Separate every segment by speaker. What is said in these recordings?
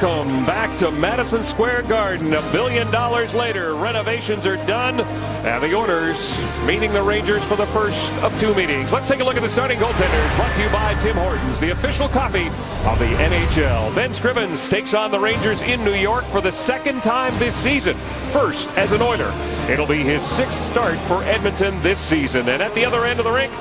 Speaker 1: Welcome back to Madison Square Garden. $1 billion later, renovations are done, and the Oilers meeting the Rangers for the first of two meetings. Let's take a look at the starting goaltenders, brought to you by Tim Hortons, the official copy of the NHL. Ben Scrivens takes on the Rangers in New York for the second time this season, first as an Oiler. It'll be his sixth start for Edmonton this season. And at the other end of the rink,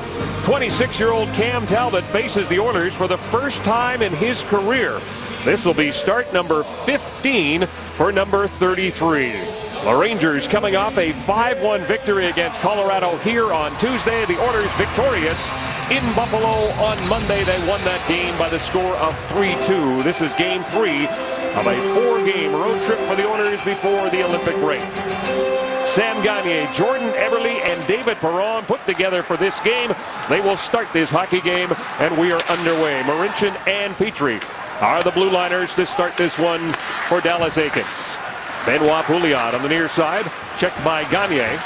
Speaker 1: 26-year-old Cam Talbot faces the Oilers for the first time in his career. This will be start number 15 for number 33. The Rangers coming off a 5-1 victory against Colorado here on Tuesday. The Oilers victorious in Buffalo on Monday. They won that game by the score of 3-2. This is game 3 of a 4-game road trip for the Oilers before the Olympic break. Sam Gagner, Jordan Eberle, and David Perron put together for this game. They will start this hockey game, and we are underway. Marincin and Petrie are the blue liners to start this one for Dallas Eakins. Benoit Pouliot on the near side, checked by Gagner.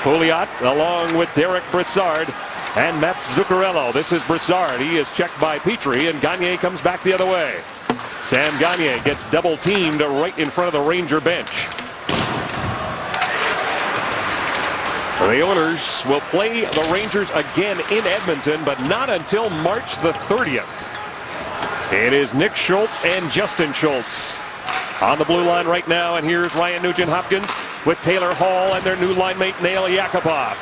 Speaker 1: Pouliot along with Derek Brassard and Mats Zuccarello. This is Brassard. He is checked by Petrie, and Gagner comes back the other way. Sam Gagner gets double teamed right in front of the Ranger bench. The Oilers will play the Rangers again in Edmonton, but not until March the 30th. It is Nick Schultz and Justin Schultz on the blue line right now, and here's Ryan Nugent-Hopkins with Taylor Hall and their new line mate Nail Yakupov.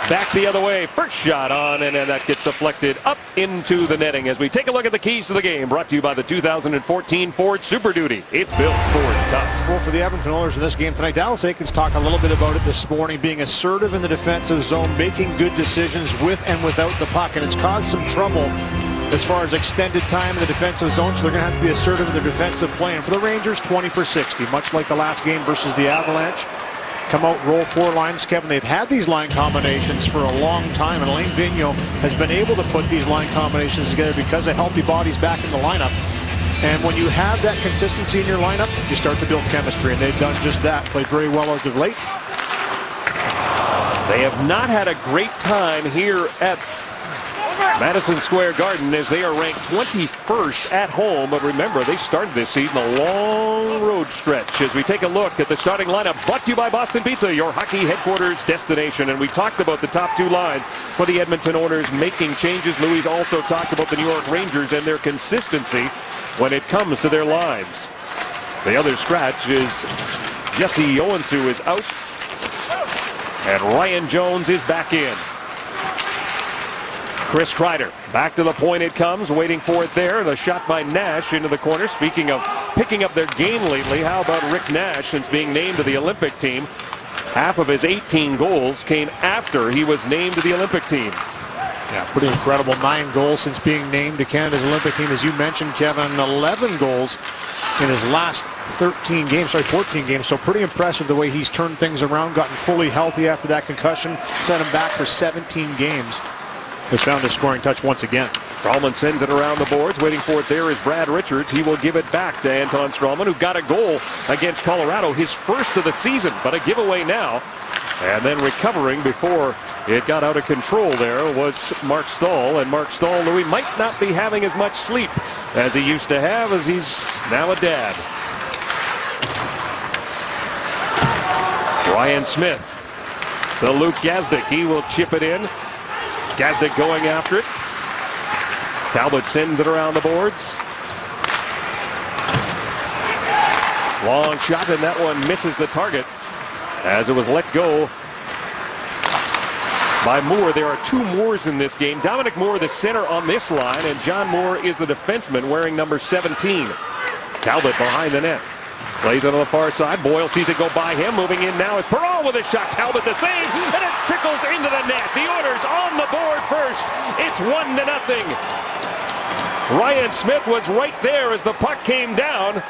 Speaker 1: Back the other way, first shot on, and that gets deflected up into the netting as we take a look at the keys to the game, brought to you by the 2014 Ford Super Duty. It's built Ford tough.
Speaker 2: Well, for the Edmonton Oilers in this game tonight, Dallas Eakins talked a little bit about it this morning, being assertive in the defensive zone, making good decisions with and without the puck, and it's caused some trouble as far as extended time in the defensive zone, so they're going to have to be assertive in their defensive play. And for the Rangers, 20 for 60, much like the last game versus the Avalanche. Come out, roll four lines, Kevin. They've had these line combinations for a long time, and Alain Vigneault has been able to put these line combinations together because of healthy bodies back in the lineup. And when you have that consistency in your lineup, you start to build chemistry, and they've done just that. Played very well as of late.
Speaker 1: They have not had a great time here at Madison Square Garden as they are ranked 21st at home. But remember, they started this season a long road stretch. As we take a look at the starting lineup, brought to you by Boston Pizza, your hockey headquarters destination. And we talked about the top two lines for the Edmonton Oilers making changes. Louis also talked about the New York Rangers and their consistency when it comes to their lines. The other scratch is Jesse Owenssu is out, and Ryan Jones is back in. Chris Kreider back to the point it comes, waiting for it there. The shot by Nash into the corner. Speaking of picking up their game lately, how about Rick Nash, since being named to the Olympic team? Half of his 18 goals came after he was named to the Olympic team.
Speaker 2: Yeah, pretty incredible. 9 goals since being named to Canada's Olympic team. As you mentioned, Kevin, 11 goals in his last 14 games. So pretty impressive the way he's turned things around, gotten fully healthy after that concussion, sent him back for 17 games. Has found his scoring touch once again.
Speaker 1: Stralman sends it around the boards. Waiting for it there is Brad Richards. He will give it back to Anton Stralman, who got a goal against Colorado, his first of the season, but a giveaway now. And then recovering before it got out of control there was Mark Stahl. And Mark Stahl, Louis, might not be having as much sleep as he used to have, as he's now a dad. Ryan Smith, the Luke Gazdic, he will chip it in. Gazdic going after it. Talbot sends it around the boards. Long shot, and that one misses the target as it was let go by Moore. There are 2 Moores in this game. Dominic Moore, the center on this line, and John Moore is the defenseman wearing number 17. Talbot behind the net. Plays it on the far side. Boyle sees it go by him. Moving in now is Perron with a shot. Talbot the save, and it trickles into the net. The Oilers on the board first. It's 1-0. Ryan Smith was right there as the puck came down,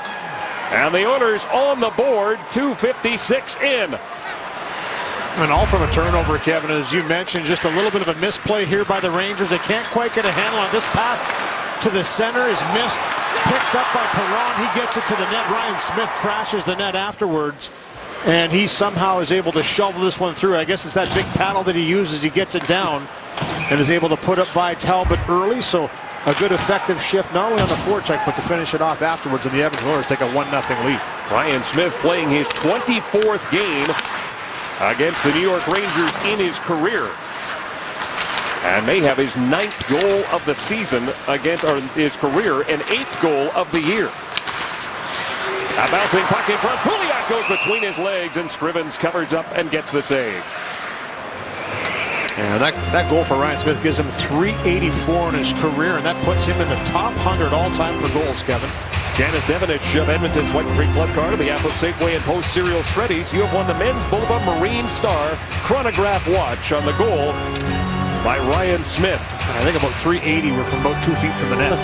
Speaker 1: and the Oilers on the board. 2:56 in.
Speaker 2: And all from a turnover, Kevin. As you mentioned, just a little bit of a misplay here by the Rangers. They can't quite get a handle on this pass to the center. Is missed. Picked up by Perron. He gets it to the net. Ryan Smith crashes the net afterwards, and he somehow is able to shovel this one through. I guess it's that big paddle that he uses. He gets it down and is able to put up by Talbot early. So a good effective shift, not only on the forecheck, but to finish it off afterwards, and the Edmonton Oilers take a 1-0 lead.
Speaker 1: Ryan Smith playing his 24th game against the New York Rangers in his career. And may have his 9th goal of the season against his career and 8th goal of the year. A bouncing puck in front. Pouliot goes between his legs, and Scrivens covers up and gets the save.
Speaker 2: And that goal for Ryan Smith gives him .384 in his career, and that puts him in the top 100 all-time for goals, Kevin.
Speaker 1: Janice Devenich of Edmonton's White Creek Club card of the Apple Safeway and Post Cereal Shreddies. You have won the Men's Boba Marine Star Chronograph watch on the goal by Ryan Smith.
Speaker 2: I think about .380 were from about 2 feet from the net.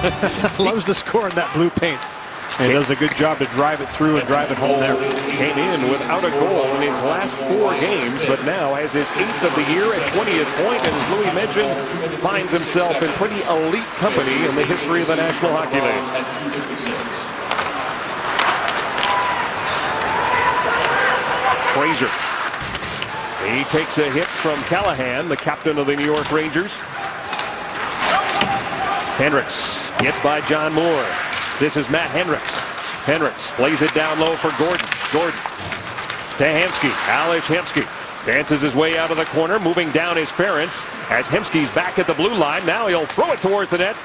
Speaker 2: Loves to score in that blue paint. And does a good job to drive it through and drive it home there.
Speaker 1: Came in without a goal in his last 4 games, but now has his 8th of the year at 20th point, and as Louis mentioned, finds himself in pretty elite company in the history of the National Hockey League. Fraser. He takes a hit from Callahan, the captain of the New York Rangers. Hendricks gets by John Moore. This is Matt Hendricks. Hendricks plays it down low for Gordon. Gordon to Hemsky. Ales Hemsky dances his way out of the corner, moving down his Ference as Hemsky's back at the blue line. Now he'll throw it towards the net.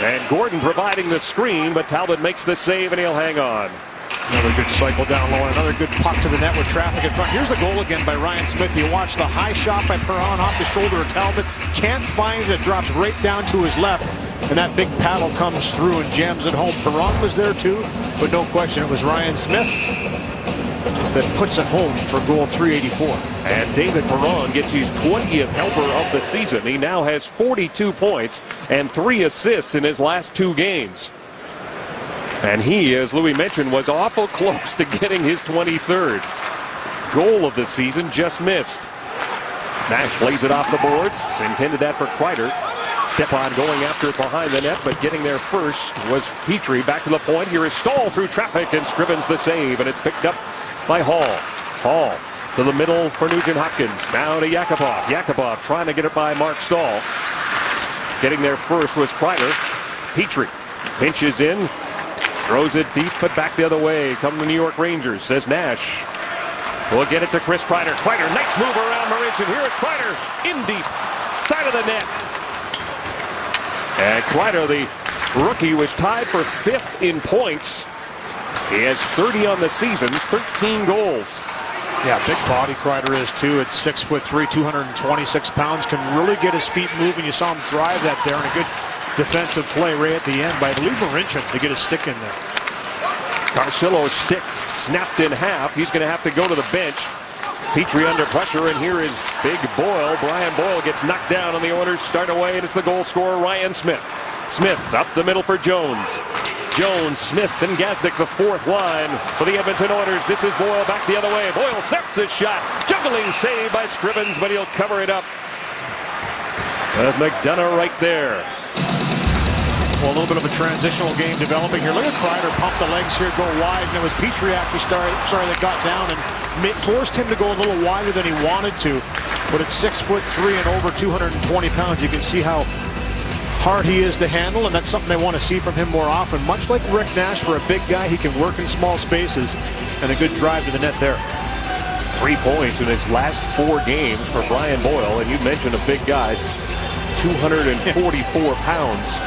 Speaker 1: And Gordon providing the screen, but Talbot makes the save and he'll hang on.
Speaker 2: Another good cycle down low, another good puck to the net with traffic in front. Here's the goal again by Ryan Smith. You watch the high shot by Perron off the shoulder of Talbot. Can't find it, drops right down to his left. And that big paddle comes through and jams it home. Perron was there too, but no question it was Ryan Smith that puts it home for goal .384.
Speaker 1: And David Perron gets his 20th helper of the season. He now has 42 points and 3 assists in his last 2 games. And he, as Louis mentioned, was awful close to getting his 23rd goal of the season, just missed. Nash plays it off the boards, intended that for Kreider. Stepan going after it behind the net, but getting there first was Petrie. Back to the point. Here is Stahl through traffic, and Scrivens the save, and it's picked up by Hall. Hall to the middle for Nugent-Hopkins. Now to Yakupov. Yakupov trying to get it by Mark Stahl. Getting there first was Kreider. Petrie pinches in, throws it deep, but back the other way. Come the New York Rangers, says Nash. We'll get it to Chris Kreider. Kreider, nice move around Marincin. Here is Kreider in deep, side of the net. And Kreider, the rookie, was tied for 5th in points. He has 30 on the season, 13 goals.
Speaker 2: Yeah, big body Kreider is too. At 6'3", 226 pounds, can really get his feet moving. You saw him drive that there, and a good defensive play right at the end by, I believe, Marincin to get his stick in there.
Speaker 1: Carcillo's stick snapped in half. He's going to have to go to the bench. Petrie under pressure, and here is Big Boyle. Brian Boyle gets knocked down, and the Oilers start away, and it's the goal scorer, Ryan Smith. Smith up the middle for Jones. Jones, Smith, and Gazdic, the 4th line for the Edmonton Oilers. This is Boyle back the other way. Boyle snaps his shot. Juggling save by Scrivens, but he'll cover it up. That's McDonough right there.
Speaker 2: Well, a little bit of a transitional game developing here. Look at Kreider pump the legs here, go wide, and it was Petrie actually that got down and forced him to go a little wider than he wanted to. But at 6'3" and over 220 pounds, you can see how hard he is to handle, and that's something they want to see from him more often. Much like Rick Nash, for a big guy, he can work in small spaces, and a good drive to the net there.
Speaker 1: 3 points in his last 4 games for Brian Boyle, and you mentioned a big guy, 244 pounds.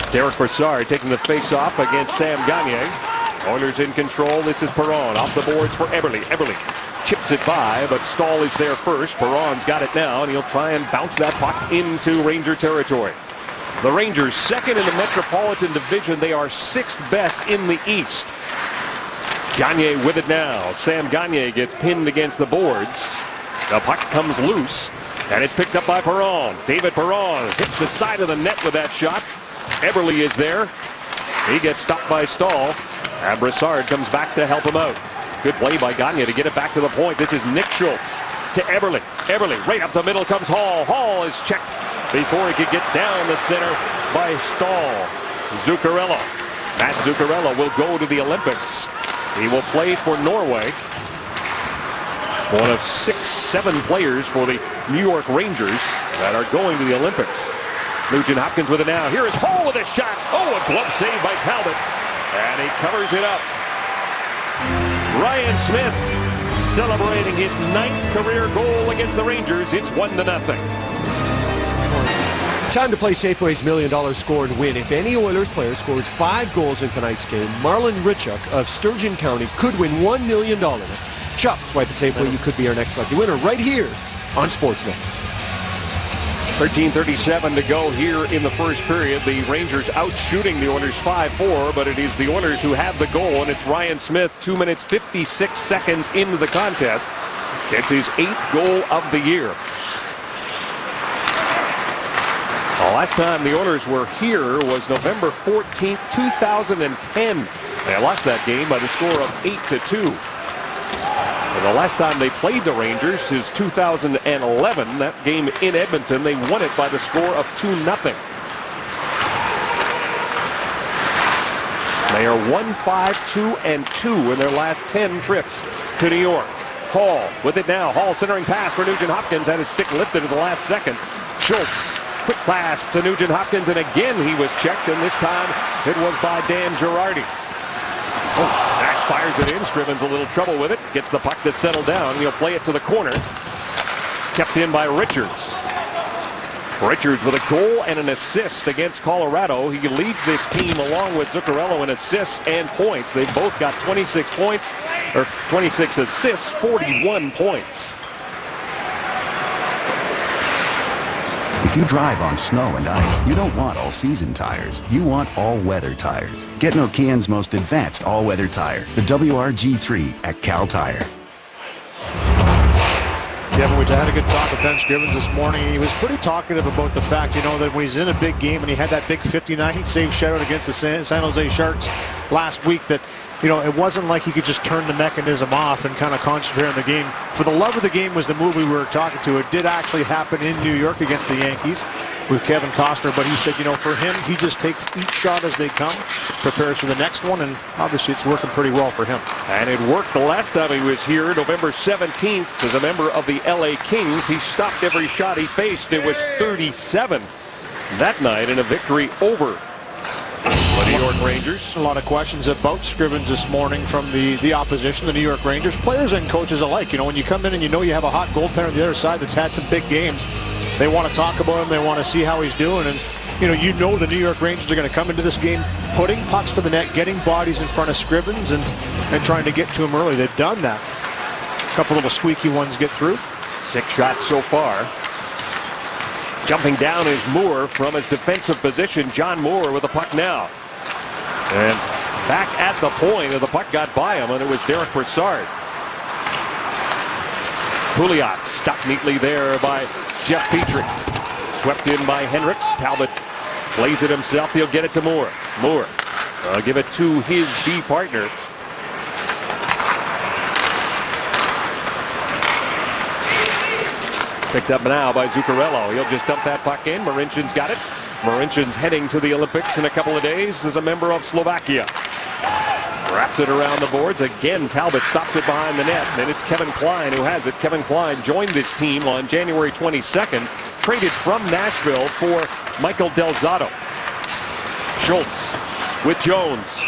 Speaker 1: Derek Brassard taking the face-off against Sam Gagner. Oilers in control. This is Perron off the boards for Eberle. Eberle chips it by, but Stahl is there first. Perron's got it now, and he'll try and bounce that puck into Ranger territory. The Rangers, 2nd in the Metropolitan Division. They are 6th best in the East. Gagner with it now. Sam Gagner gets pinned against the boards. The puck comes loose, and it's picked up by Perron. David Perron hits the side of the net with that shot. Eberle is there. He gets stopped by Stahl, and Brassard comes back to help him out. Good play by Gagner to get it back to the point. This is Nick Schultz to Eberle. Eberle right up the middle comes Hall. Hall is checked before he could get down the center by Stahl. Zuccarello. Matt Zuccarello will go to the Olympics. He will play for Norway. One of 6-7 players for the New York Rangers that are going to the Olympics. Nugent Hopkins with it now. Here is Hall with a shot. Oh, a glove save by Talbot. And he covers it up. Ryan Smith celebrating his 9th career goal against the Rangers. It's 1-0.
Speaker 3: Time to play Safeway's $1 million score and win. If any Oilers player scores 5 goals in tonight's game, Marlon Richuck of Sturgeon County could win $1 million. Shop, swipe at Safeway. You could be our next lucky winner right here on Sportsnet.
Speaker 1: 13:37 to go here in the first period. The Rangers out shooting the Oilers 5-4, but it is the Oilers who have the goal, and it's Ryan Smith, 2 minutes 56 seconds into the contest. Gets his 8th goal of the year. The last time the Oilers were here was November 14th, 2010. They lost that game by the score of 8-2. And the last time they played the Rangers is 2011. That game in Edmonton, they won it by the score of 2-0. They are 1-5-2-2 in their last 10 trips to New York. Hall with it now. Hall centering pass for Nugent Hopkins. Had his stick lifted at the last second. Schultz. Quick pass to Nugent Hopkins, and again he was checked, and this time it was by Dan Girardi. Oh, Nash fires it in. Scrivens a little trouble with it. Gets the puck to settle down. He'll play it to the corner. Kept in by Richards. Richards with a goal and an assist against Colorado. He leads this team along with Zuccarello in assists and points. They've both got 26 points, or 26 assists, 41 points.
Speaker 4: If you drive on snow and ice, you don't want all-season tires. You want all-weather tires. Get Nokian's most advanced all-weather tire, the WRG3 at Cal Tire.
Speaker 2: Kevin, we had a good talk with Ben Scrivens this morning. He was pretty talkative about the fact, that when he's in a big game and he had that big 59-save shutout against the San Jose Sharks last week, that it wasn't like he could just turn the mechanism off and kind of concentrate on the game. For the love of the game was the move we were talking to. It did actually happen in New York against the Yankees with Kevin Costner, but he said, for him, he just takes each shot as they come, prepares for the next one, and obviously it's working pretty well for him.
Speaker 1: And it worked the last time he was here, November 17th, as a member of the LA Kings. He stopped every shot he faced. It was 37 that night in a victory over the New York Rangers.
Speaker 2: A lot of questions about Scrivens this morning from the opposition, the New York Rangers, players and coaches alike. When you come in and you have a hot goaltender on the other side that's had some big games, they want to talk about him, they want to see how he's doing, and the New York Rangers are going to come into this game putting pucks to the net, getting bodies in front of Scrivens, and trying to get to him early. They've done that. A couple little squeaky ones get through.
Speaker 1: 6 shots so far. Jumping down is Moore from his defensive position. John Moore with the puck now. And back at the point, and the puck got by him, and it was Derek Brassard. Pouliot stopped neatly there by Jeff Petrie. Swept in by Hendricks. Talbot plays it himself. He'll get it to Moore. Moore will give it to his D partner. Picked up now by Zuccarello. He'll just dump that puck in. Marinchen's got it. Marinchen's heading to the Olympics in a couple of days as a member of Slovakia. Wraps it around the boards. Again, Talbot stops it behind the net. And it's Kevin Klein who has it. Kevin Klein joined this team on January 22nd. Traded from Nashville for Michael Del Zotto. Schultz with Jones.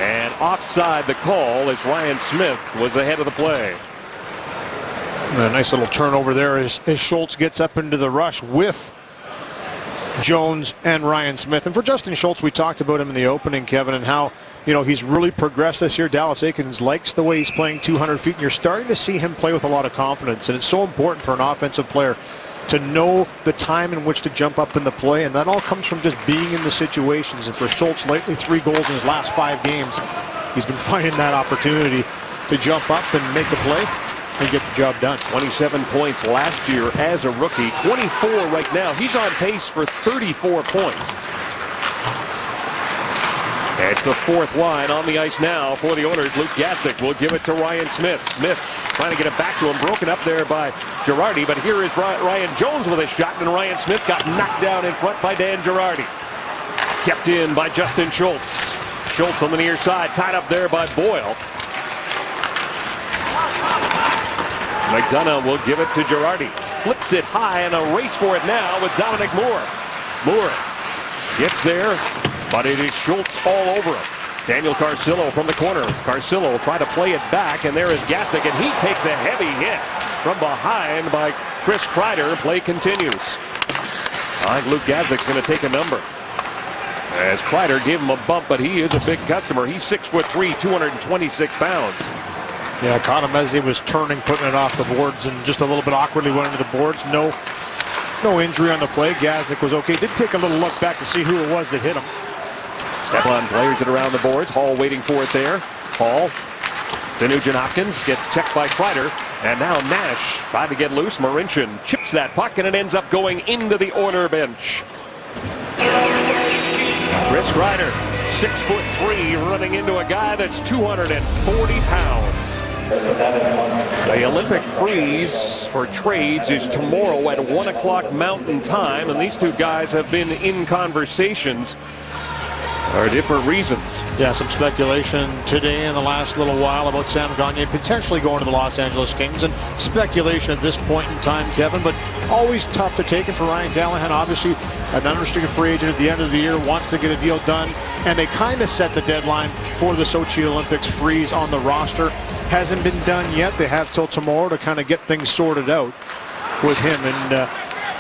Speaker 1: And offside the call as Ryan Smith was ahead of the play.
Speaker 2: A nice little turnover there as Schultz gets up into the rush with Jones and Ryan Smith. And for Justin Schultz, we talked about him in the opening, Kevin, and how he's really progressed this year. Dallas Eakins likes the way he's playing 200 feet, and you're starting to see him play with a lot of confidence. And it's so important for an offensive player to know the time in which to jump up in the play, and that all comes from just being in the situations. And for Schultz, lately 3 goals in his last 5 games. He's been finding that opportunity to jump up and make a play and get the job done.
Speaker 1: 27 points last year as a rookie. 24 right now. He's on pace for 34 points. It's the 4th line on the ice now for the Oilers. Luke Gastic will give it to Ryan Smith. Smith trying to get it back to him. Broken up there by Girardi, but here is Ryan Jones with a shot, and Ryan Smith got knocked down in front by Dan Girardi. Kept in by Justin Schultz. Schultz on the near side, tied up there by Boyle. McDonough will give it to Girardi. Flips it high and a race for it now with Dominic Moore. Moore gets there, but it is Schultz all over him. Daniel Carcillo from the corner. Carcillo trying to play it back, and there is Gazdic, and he takes a heavy hit from behind by Chris Kreider. Play continues. I think Luke Gazdic's going to take a number. As Kreider gave him a bump, but he is a big customer. He's 6'3", 226 pounds.
Speaker 2: Yeah, caught him as he was turning, putting it off the boards, and just a little bit awkwardly went into the boards. No injury on the play. Gazdic was okay. Did take a little look back to see who it was that hit him.
Speaker 1: Stepan players it around the boards. Hall waiting for it there. Hall to Nugent-Hopkins. Gets checked by Kreider. And now Nash trying to get loose. Marincin chips that puck, and it ends up going into the Oiler bench. Chris Kreider, 6'3", running into a guy that's 240 pounds. The Olympic freeze for trades is tomorrow at 1 o'clock Mountain Time, and these two guys have been in conversations for different reasons.
Speaker 2: Yeah, some speculation today in the last little while about Sam Gagner potentially going to the Los Angeles Kings, and speculation at this point in time, Kevin, but always tough to take it for Ryan Callahan. Obviously, an unrestricted free agent at the end of the year, wants to get a deal done, and they kind of set the deadline for the Sochi Olympics freeze on the roster. Hasn't been done yet. They have till tomorrow to kind of get things sorted out with him, and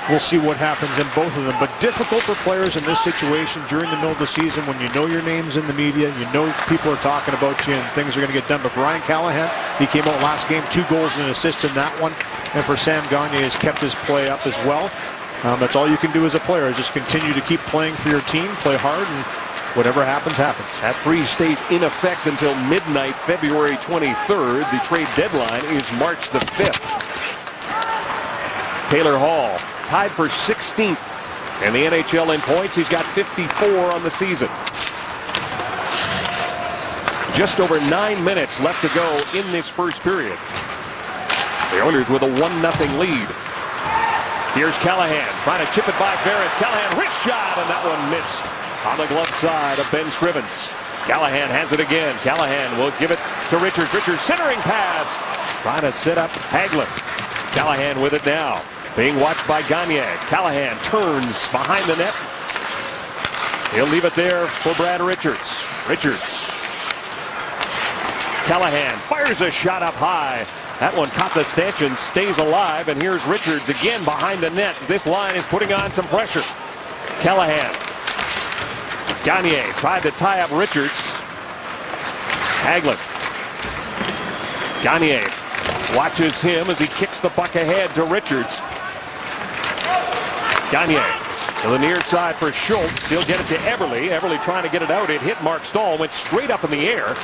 Speaker 2: we'll see what happens in both of them. But difficult for players in this situation during the middle of the season when you know your name's in the media, you know people are talking about you, and things are going to get done. But for Ryan Callahan, he came out last game, 2 goals and an assist in that one. And for Sam Gagner, has kept his play up as well. That's all you can do as a player, is just continue to keep playing for your team, play hard, and whatever happens, happens.
Speaker 1: That freeze stays in effect until midnight, February 23rd. The trade deadline is March the 5th. Taylor Hall tied for 16th in the NHL in points. He's got 54 on the season. Just over 9 minutes left to go in this first period. The Oilers with a 1-0 lead. Here's Callahan trying to chip it by Barrett. Callahan, wrist shot, and that one missed on the glove side of Ben Scrivens. Callahan has it again. Callahan will give it to Richards. Richards centering pass, trying to set up Hagelin. Callahan with it now. Being watched by Gagner. Callahan turns behind the net. He'll leave it there for Brad Richards. Richards. Callahan fires a shot up high. That one caught the stanchion, stays alive, and here's Richards again behind the net. This line is putting on some pressure. Callahan. Gagner tried to tie up Richards. Hagelin. Gagner watches him as he kicks the puck ahead to Richards. Gagner to the near side for Schultz. He'll get it to Eberle. Eberle trying to get it out. It hit Mark Stahl, went straight up in the air.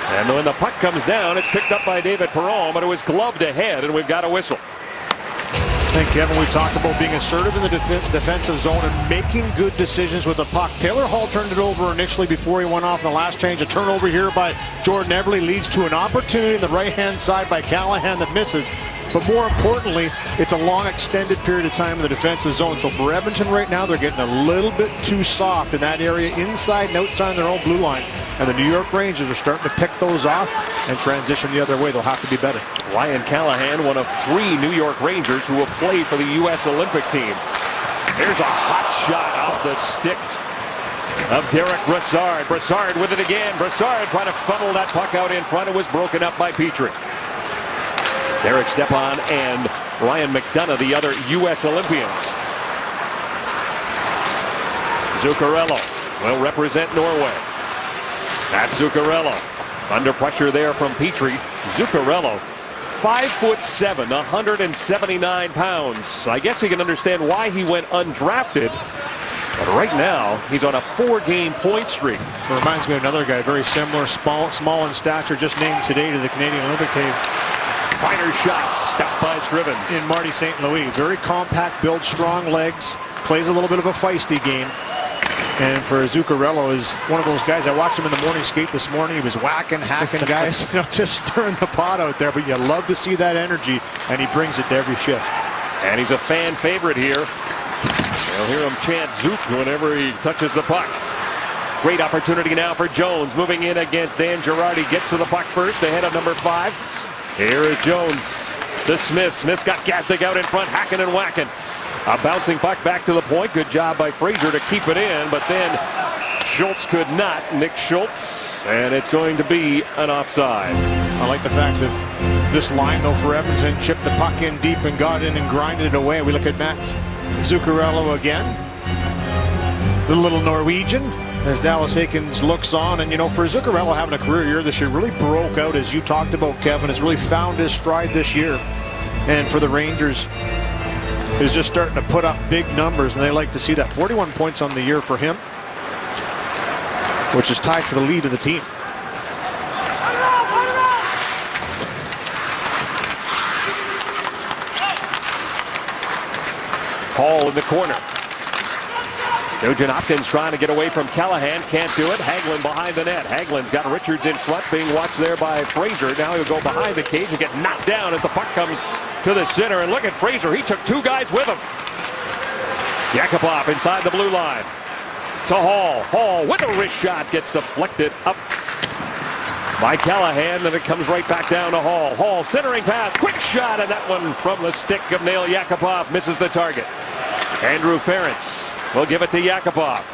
Speaker 1: And when the puck comes down, it's picked up by David Perron, but it was gloved ahead, and we've got a whistle.
Speaker 2: I think, Kevin, we've talked about being assertive in the defensive zone and making good decisions with the puck. Taylor Hall turned it over initially before he went off in the last change. A turnover here by Jordan Eberle leads to an opportunity on the right-hand side by Callahan that misses. But more importantly, it's a long extended period of time in the defensive zone. So for Edmonton right now, they're getting a little bit too soft in that area, inside and outside their own blue line. And the New York Rangers are starting to pick those off and transition the other way. They'll have to be better.
Speaker 1: Ryan Callahan, one of 3 New York Rangers who will play for the U.S. Olympic team. There's a hot shot off the stick of Derek Brassard. Brassard with it again. Brassard trying to funnel that puck out in front. It was broken up by Petrie. Derek Stepan and Ryan McDonough, the other U.S. Olympians. Zuccarello will represent Norway. That's Zuccarello. Under pressure there from Petrie. Zuccarello, 5'7", 179 pounds. I guess you can understand why he went undrafted. But right now, he's on a 4-game point streak.
Speaker 2: It reminds me of another guy, very similar, small in stature, just named today to the Canadian Olympic team.
Speaker 1: Finer shots, stopped by Scrivens.
Speaker 2: In Marty St. Louis. Very compact build, strong legs, plays a little bit of a feisty game. And for Zuccarello is one of those guys. I watched him in the morning skate this morning. He was whacking, hacking guys, just stirring the pot out there. But you love to see that energy, and he brings it to every shift.
Speaker 1: And he's a fan favorite here. You'll hear him chant Zook whenever he touches the puck. Great opportunity now for Jones, moving in against Dan Girardi. Gets to the puck first, ahead of number 5. Here is Jones to Smith. Smith's got Gazdic out in front, hacking and whacking. A bouncing puck back to the point. Good job by Fraser to keep it in, but then Schultz could not. Nick Schultz, and it's going to be an offside.
Speaker 2: I like the fact that this line, though, for Edmonton chipped the puck in deep and got in and grinded it away. We look at Matt Zuccarello again. The little Norwegian, as Dallas Eakins looks on. And, you know, for Zuccarello having a career year this year, really broke out, as you talked about, Kevin, has really found his stride this year. And for the Rangers, is just starting to put up big numbers, and they like to see that. 41 points on the year for him, which is tied for the lead of the team.
Speaker 1: Hall in the corner. Nugent Hopkins trying to get away from Callahan. Can't do it. Hagelin behind the net. Hagelin's got Richards in front, being watched there by Fraser. Now he'll go behind the cage and get knocked down as the puck comes to the center. And look at Fraser. He took two guys with him. Yakupov inside the blue line. To Hall. Hall with a wrist shot. Gets deflected up by Callahan. Then it comes right back down to Hall. Hall centering pass. Quick shot. And that one from the stick of Nail Yakupov misses the target. Andrew Ference will give it to Yakupov.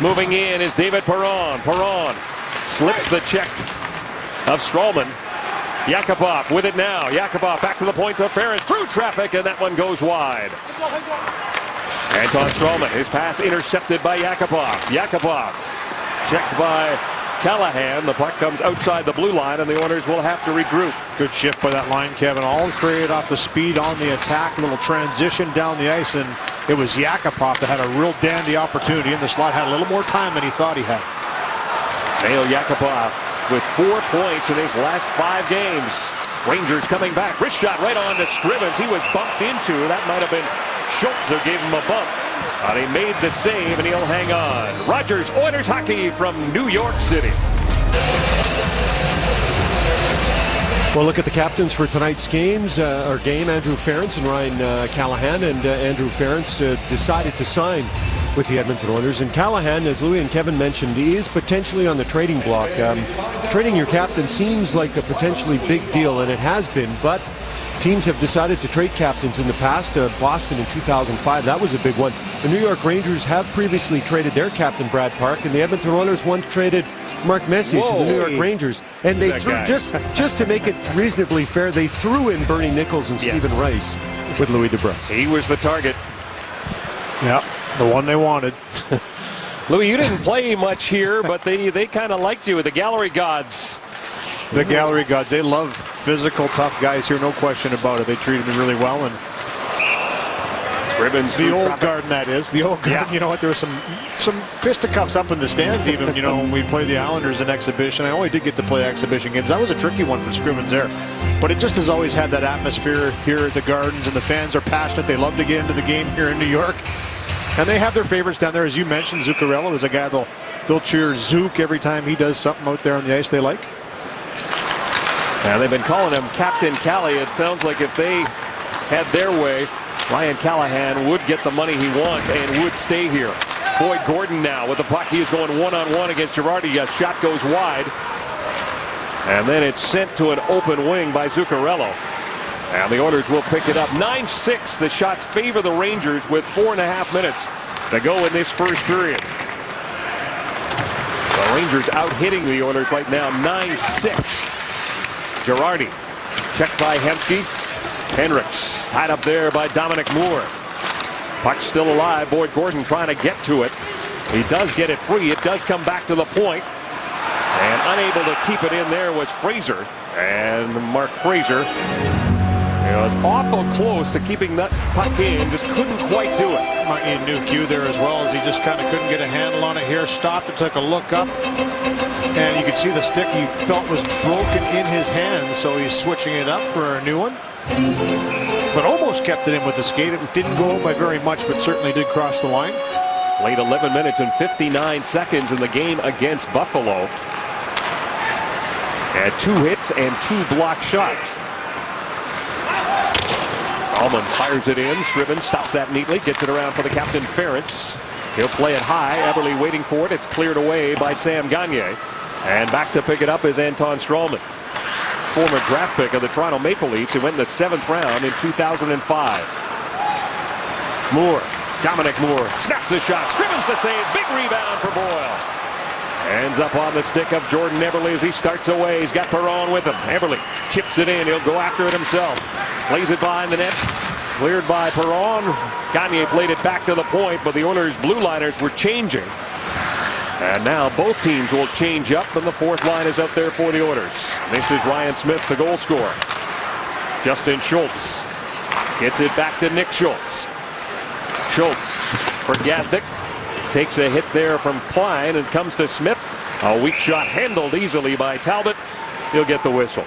Speaker 1: Moving in is David Perron. Perron slips the check of Stralman. Yakupov with it now. Yakupov back to the point to Ference through traffic, and that one goes wide. Anton Stralman, his pass intercepted by Yakupov. Yakupov checked by Callahan. The puck comes outside the blue line, and the Oilers will have to regroup.
Speaker 2: Good shift by that line, Kevin. All created off the speed on the attack. Little transition down the ice, and it was Yakupov that had a real dandy opportunity in the slot. Had a little more time than he thought he had.
Speaker 1: Nail Yakupov with 4 points in his last 5 games. Rangers coming back. Wrist shot right on to Scrivens. He was bumped into. That might have been Schultz that gave him a bump. But he made the save, and he'll hang on. Rogers Oilers hockey from New York City.
Speaker 3: Well, look at the captains for tonight's game. Andrew Ference and Ryan Callahan. And Andrew Ference decided to sign with the Edmonton Oilers. And Callahan, as Louis and Kevin mentioned, he is potentially on the trading block. Trading your captain seems like a potentially big deal, and it has been, but teams have decided to trade captains in the past. Boston in 2005, that was a big one. The New York Rangers have previously traded their captain, Brad Park, and the Edmonton Oilers once traded Mark Messier to the New York Rangers. And they threw, just to make it reasonably fair, they threw in Bernie Nichols and Stephen Rice with Louis DeBrusk.
Speaker 1: He was the target.
Speaker 2: Yeah, the one they wanted.
Speaker 1: Louis, you didn't play much here, but they kind of liked you with the Gallery Gods.
Speaker 2: The Gallery Gods, they love physical, tough guys here, no question about it. They treated me really well. And
Speaker 1: Scrivens,
Speaker 2: the old Garden, that is. The old Garden,
Speaker 1: Yeah.
Speaker 2: You know what, there was some fisticuffs up in the stands even, you know, when we played the Islanders in exhibition. I only did get to play exhibition games. That was a tricky one for Scrivens there. But it just has always had that atmosphere here at the Gardens, and the fans are passionate. They love to get into the game here in New York. And they have their favorites down there. As you mentioned, Zuccarello is a guy they'll cheer Zook every time he does something out there on the ice they like.
Speaker 1: Now they've been calling him Captain Cali. It sounds like if they had their way, Ryan Callahan would get the money he wants and would stay here. Boyd Gordon now with the puck. He is going one-on-one against Girardi. A shot goes wide. And then it's sent to an open wing by Zuccarello. And the Oilers will pick it up. 9-6. The shots favor the Rangers with 4.5 minutes to go in this first period. The Rangers out hitting the Oilers right now. 9-6. Girardi checked by Hemsky. Hendricks tied up there by Dominic Moore. Puck still alive. Boyd Gordon trying to get to it. He does get it free. It does come back to the point. And unable to keep it in there was Fraser. And Mark Fraser was awful close to keeping that puck in. Just couldn't quite do it.
Speaker 2: In new cue there as well, as he just kind of couldn't get a handle on it here. Stopped and took a look up. And you could see the stick he felt was broken in his hand. So he's switching it up for a new one. But almost kept it in with the skate. It didn't go by very much, but certainly did cross the line.
Speaker 1: Played 11 minutes and 59 seconds in the game against Buffalo. Had 2 hits and 2 blocked shots. Allman fires it in. Scrivens stops that neatly. Gets it around for the captain, Ference. He'll play it high. Eberle waiting for it. It's cleared away by Sam Gagner. And back to pick it up is Anton Stralman. Former draft pick of the Toronto Maple Leafs, who went in the 7th round in 2005. Moore. Dominic Moore snaps the shot. Scrivens the save. Big rebound for Boyle. Ends up on the stick of Jordan Eberle as he starts away. He's got Perron with him. Eberle chips it in. He'll go after it himself. Plays it behind the net. Cleared by Perron. Gagne played it back to the point, but the Oilers' blue liners were changing. And now both teams will change up, and the fourth line is up there for the Oilers. This is Ryan Smith, the goal scorer. Justin Schultz gets it back to Nick Schultz. Schultz for Gazdic. Takes a hit there from Klein and comes to Smith. A weak shot handled easily by Talbot. He'll get the whistle.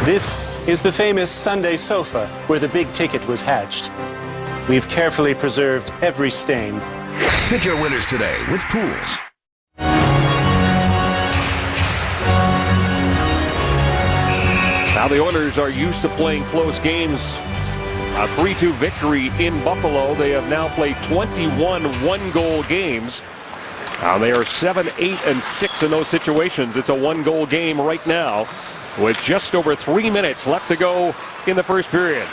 Speaker 5: This is the famous Sunday sofa where the big ticket was hatched. We've carefully preserved every stain.
Speaker 4: Pick your winners today with Pools.
Speaker 1: Now the Oilers are used to playing close games. A 3-2 victory in Buffalo. They have now played 21 one-goal games. They are 7-8-6 in those situations. It's a one-goal game right now with just over 3 minutes left to go in the first period.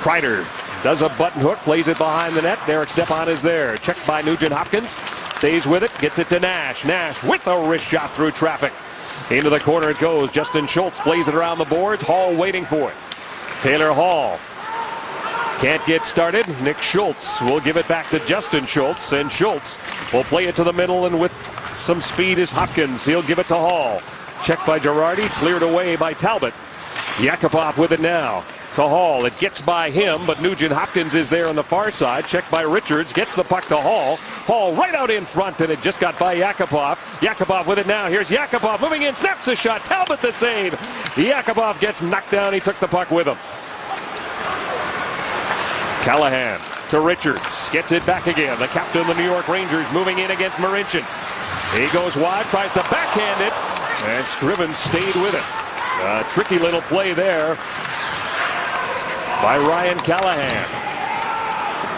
Speaker 1: Kreider does a button hook, plays it behind the net. Derek Stepan is there. Checked by Nugent Hopkins. Stays with it, gets it to Nash. Nash with a wrist shot through traffic. Into the corner it goes. Justin Schultz plays it around the boards. Hall waiting for it. Taylor Hall can't get started. Nick Schultz will give it back to Justin Schultz, and Schultz will play it to the middle, and with some speed is Hopkins. He'll give it to Hall. Checked by Girardi, cleared away by Talbot. Yakupov with it now to Hall. It gets by him, but Nugent Hopkins is there on the far side. Checked by Richards, gets the puck to Hall. Hall right out in front, and it just got by Yakupov. Yakupov with it now. Here's Yakupov moving in, snaps a shot. Talbot the save. Yakupov gets knocked down. He took the puck with him. Callahan to Richards. Gets it back again. The captain of the New York Rangers moving in against Marincin. He goes wide, tries to backhand it, and Scrivens stayed with it. A tricky little play there by Ryan Callahan.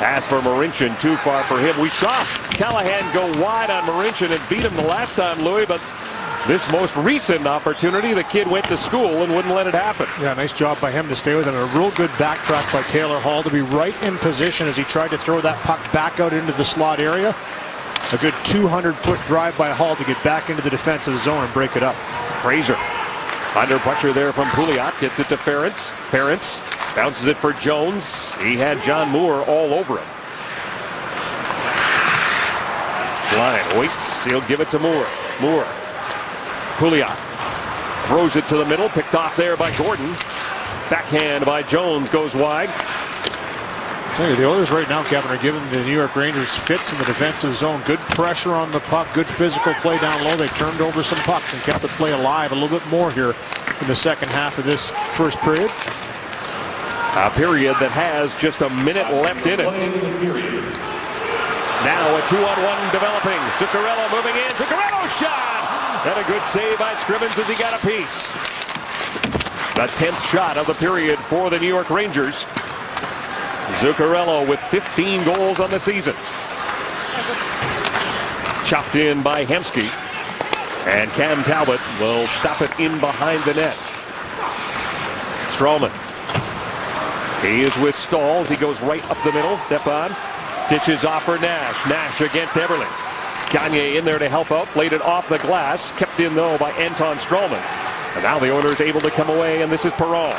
Speaker 1: Pass for Marincin, too far for him. We saw Callahan go wide on Marincin and beat him the last time, Louis, but this most recent opportunity, the kid went to school and wouldn't let it happen.
Speaker 2: Yeah, nice job by him to stay with him. A real good backtrack by Taylor Hall to be right in position as he tried to throw that puck back out into the slot area. A good 200-foot drive by Hall to get back into the defensive zone and break it up.
Speaker 1: Fraser under pressure there from Pouliot. Gets it to Ferentz. Ferentz bounces it for Jones. He had John Moore all over him. Line waits. He'll give it to Moore. Moore. Pouliot throws it to the middle. Picked off there by Gordon. Backhand by Jones goes wide.
Speaker 2: I tell you, the Oilers right now, Kevin, are giving the New York Rangers fits in the defensive zone. Good pressure on the puck, good physical play down low. They turned over some pucks and kept the play alive a little bit more here in the second half of this first period.
Speaker 1: A period that has just a minute left in it. Now a 2-on-1 developing. Zuccarello moving in. Zuccarello shot! And a good save by Scrivens as he got a piece. The 10th shot of the period for the New York Rangers. Zuccarello with 15 goals on the season. Chopped in by Hemsky. And Cam Talbot will stop it in behind the net. Stralman. He is with Stalls. He goes right up the middle. Stepan ditches off for Nash. Nash against Eberle. Gagne in there to help out. Played it off the glass. Kept in, though, by Anton Stralman. And now the Oilers able to come away, and this is Perron.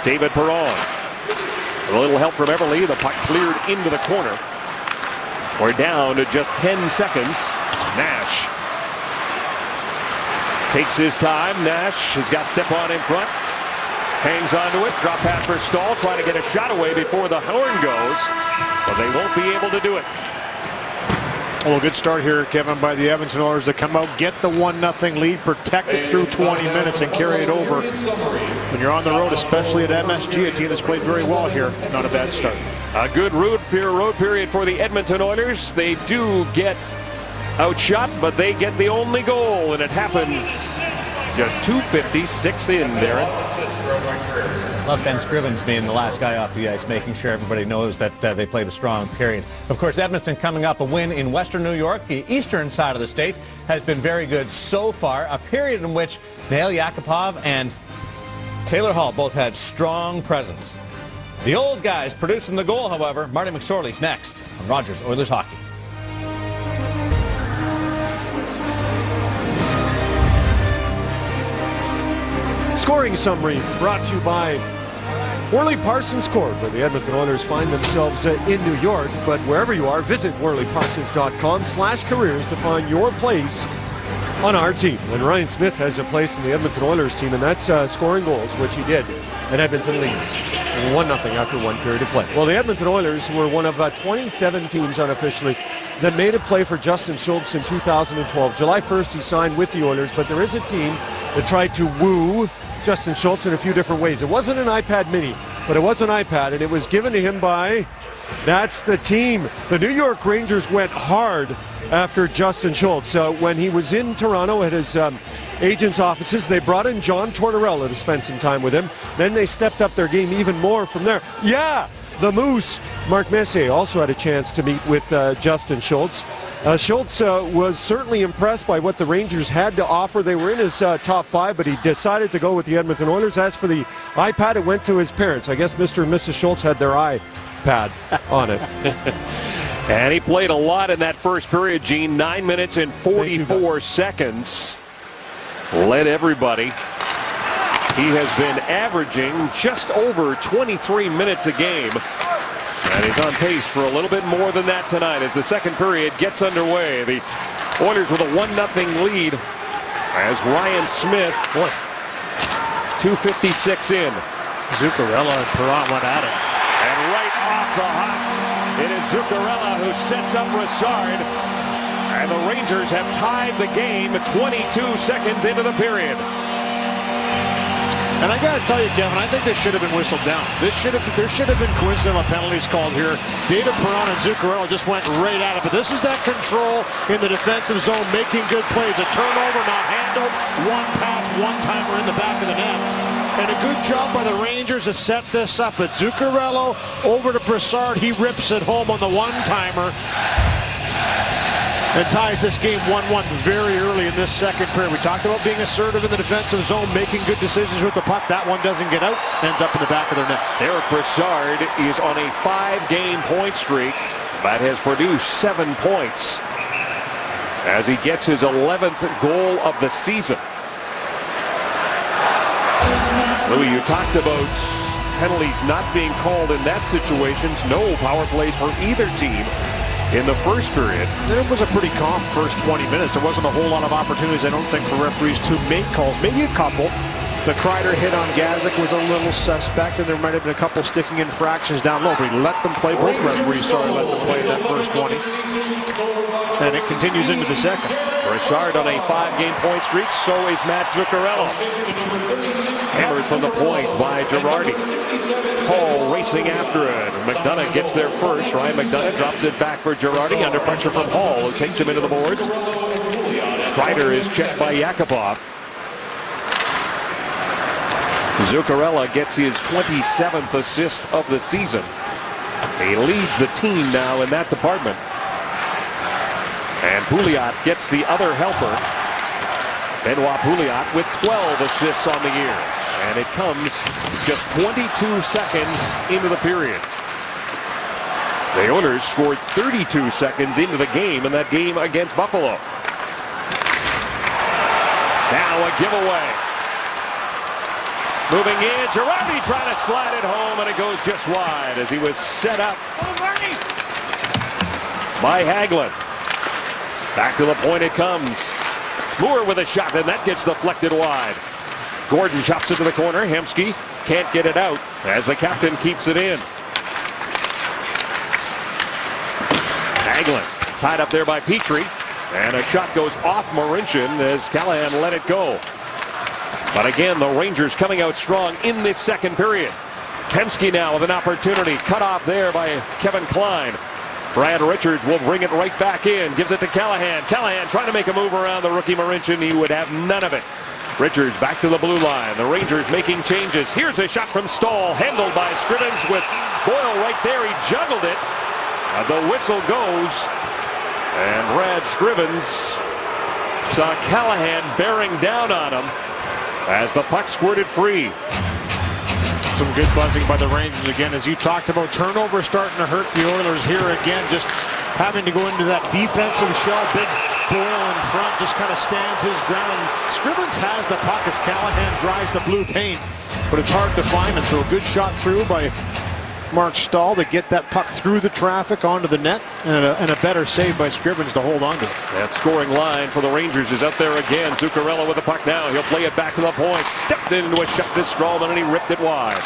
Speaker 1: David Perron. A little help from Eberle. The puck cleared into the corner. We're down to just 10 seconds. Nash takes his time. Nash has got Stepan in front. Hangs onto it. Drop pass for Stahl. Trying to get a shot away before the horn goes. But they won't be able to do it.
Speaker 2: Well, a good start here, Kevin, by the Edmonton Oilers to come out, get the 1-0 lead, protect it through 20 minutes, and carry it over. When you're on the road, especially at MSG, a team that's played very well here, not a bad start.
Speaker 1: A good road period for the Edmonton Oilers. They do get outshot, but they get the only goal, and it happens just 2:56 in, Darren.
Speaker 6: Love Ben Scrivens being the last guy off the ice, making sure everybody knows that they played a strong period. Of course, Edmonton coming off a win in Western New York. The eastern side of the state has been very good so far. A period in which Nail Yakupov and Taylor Hall both had strong presence. The old guys producing the goal, however. Marty McSorley's next on Rogers Oilers Hockey.
Speaker 3: Scoring summary brought to you by Worley Parsons Court, where the Edmonton Oilers find themselves in New York. But wherever you are, visit WorleyParsons.com/careers to find your place on our team. And Ryan Smith has a place in the Edmonton Oilers team, and that's scoring goals, which he did. And Edmonton leads 1-0 after one period of play. Well, the Edmonton Oilers were one of 27 teams unofficially that made a play for Justin Schultz in 2012. July 1st, he signed with the Oilers, but there is a team that tried to woo Justin Schultz in a few different ways. It wasn't an iPad mini, but it was an iPad, and it was given to him by, that's the team. The New York Rangers went hard after Justin Schultz. When he was in Toronto at his agent's offices, they brought in John Tortorella to spend some time with him. Then they stepped up their game even more from there. Yeah, the Moose, Mark Messier, also had a chance to meet with Justin Schultz. Schultz was certainly impressed by what the Rangers had to offer. They were in his top five, but he decided to go with the Edmonton Oilers. As for the iPad, it went to his parents. I guess Mr. and Mrs. Schultz had their iPad on it.
Speaker 1: And he played a lot in that first period, Gene. 9 minutes and 44 seconds. Led everybody. He has been averaging just over 23 minutes a game. And he's on pace for a little bit more than that tonight as the second period gets underway. The Oilers with a 1-0 lead as Ryan Smith, 2:56 in.
Speaker 2: Zuccarello and Perron went at it.
Speaker 1: And right off the hop, it is Zuccarello who sets up Brassard. And the Rangers have tied the game 22 seconds into the period.
Speaker 2: And I got to tell you, Kevin, I think this should have been whistled down. There should have been coincidental penalties called here. David Perron and Zuccarello just went right at it. But this is that control in the defensive zone, making good plays. A turnover not handled. One pass, one-timer in the back of the net. And a good job by the Rangers to set this up. But Zuccarello over to Brassard. He rips it home on the one-timer. And ties this game 1-1 very early in this second period. We talked about being assertive in the defensive zone, making good decisions with the puck. That one doesn't get out, ends up in the back of their net.
Speaker 1: Eric Brassard is on a 5-game point streak that has produced 7 points as he gets his 11th goal of the season. Louis, you talked about penalties not being called in that situation. No power plays for either team in the first period.
Speaker 2: It was a pretty calm first 20 minutes. There wasn't a whole lot of opportunities, I don't think, for referees to make calls. Maybe a couple. The Kreider hit on Gazik was a little suspect, and there might have been a couple sticking infractions down low, but he let them play. Both referees let them play in that first 20. And it continues into the second.
Speaker 1: Brassard on a 5-game point streak, so is Matt Zuccarello. Hammered from the point by Girardi. Hall racing after it. McDonough gets there first. Ryan McDonough drops it back for Girardi under pressure from Hall, who takes him into the boards. Kreider is checked by Yakupov. Zuccarello gets his 27th assist of the season. He leads the team now in that department. And Pouliot gets the other helper. Benoit Pouliot with 12 assists on the year. And it comes just 22 seconds into the period. The Oilers scored 32 seconds into the game in that game against Buffalo. Now a giveaway. Moving in, Girardi trying to slide it home, and it goes just wide as he was set up by Hagelin. Back to the point it comes. Moore with a shot, and that gets deflected wide. Gordon chops it to the corner. Hemsky can't get it out as the captain keeps it in. Hagelin tied up there by Petrie, and a shot goes off Marincin as Callahan let it go. But again, the Rangers coming out strong in this second period. Hemsky now with an opportunity. Cut off there by Kevin Klein. Brad Richards will bring it right back in. Gives it to Callahan. Callahan trying to make a move around the rookie Marincin. He would have none of it. Richards back to the blue line. The Rangers making changes. Here's a shot from Stahl. Handled by Scrivens with Boyle right there. He juggled it. The whistle goes. And Brad Scrivens saw Callahan bearing down on him as the puck squirted free.
Speaker 2: It's Some good buzzing by the Rangers again. As you talked about, turnover starting to hurt the Oilers here again. Just having to go into that defensive shell. Big Boyle in front just kind of stands his ground. Scrivens has the puck as Callahan drives the blue paint, but it's hard to find him. So a good shot through by Mark Stahl to get that puck through the traffic onto the net, and a better save by Scrivens to hold on to it.
Speaker 1: That scoring line for the Rangers is out there again. Zuccarello with the puck now. He'll play it back to the point. Stepped into a shot to Stralman, and he ripped it wide.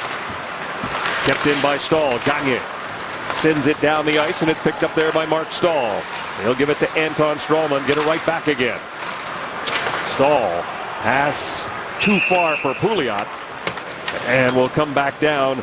Speaker 1: Kept in by Stahl. Gagne sends it down the ice, and it's picked up there by Mark Stahl. He'll give it to Anton Stralman. Get it right back again. Stahl pass too far for Pouliot, and will come back down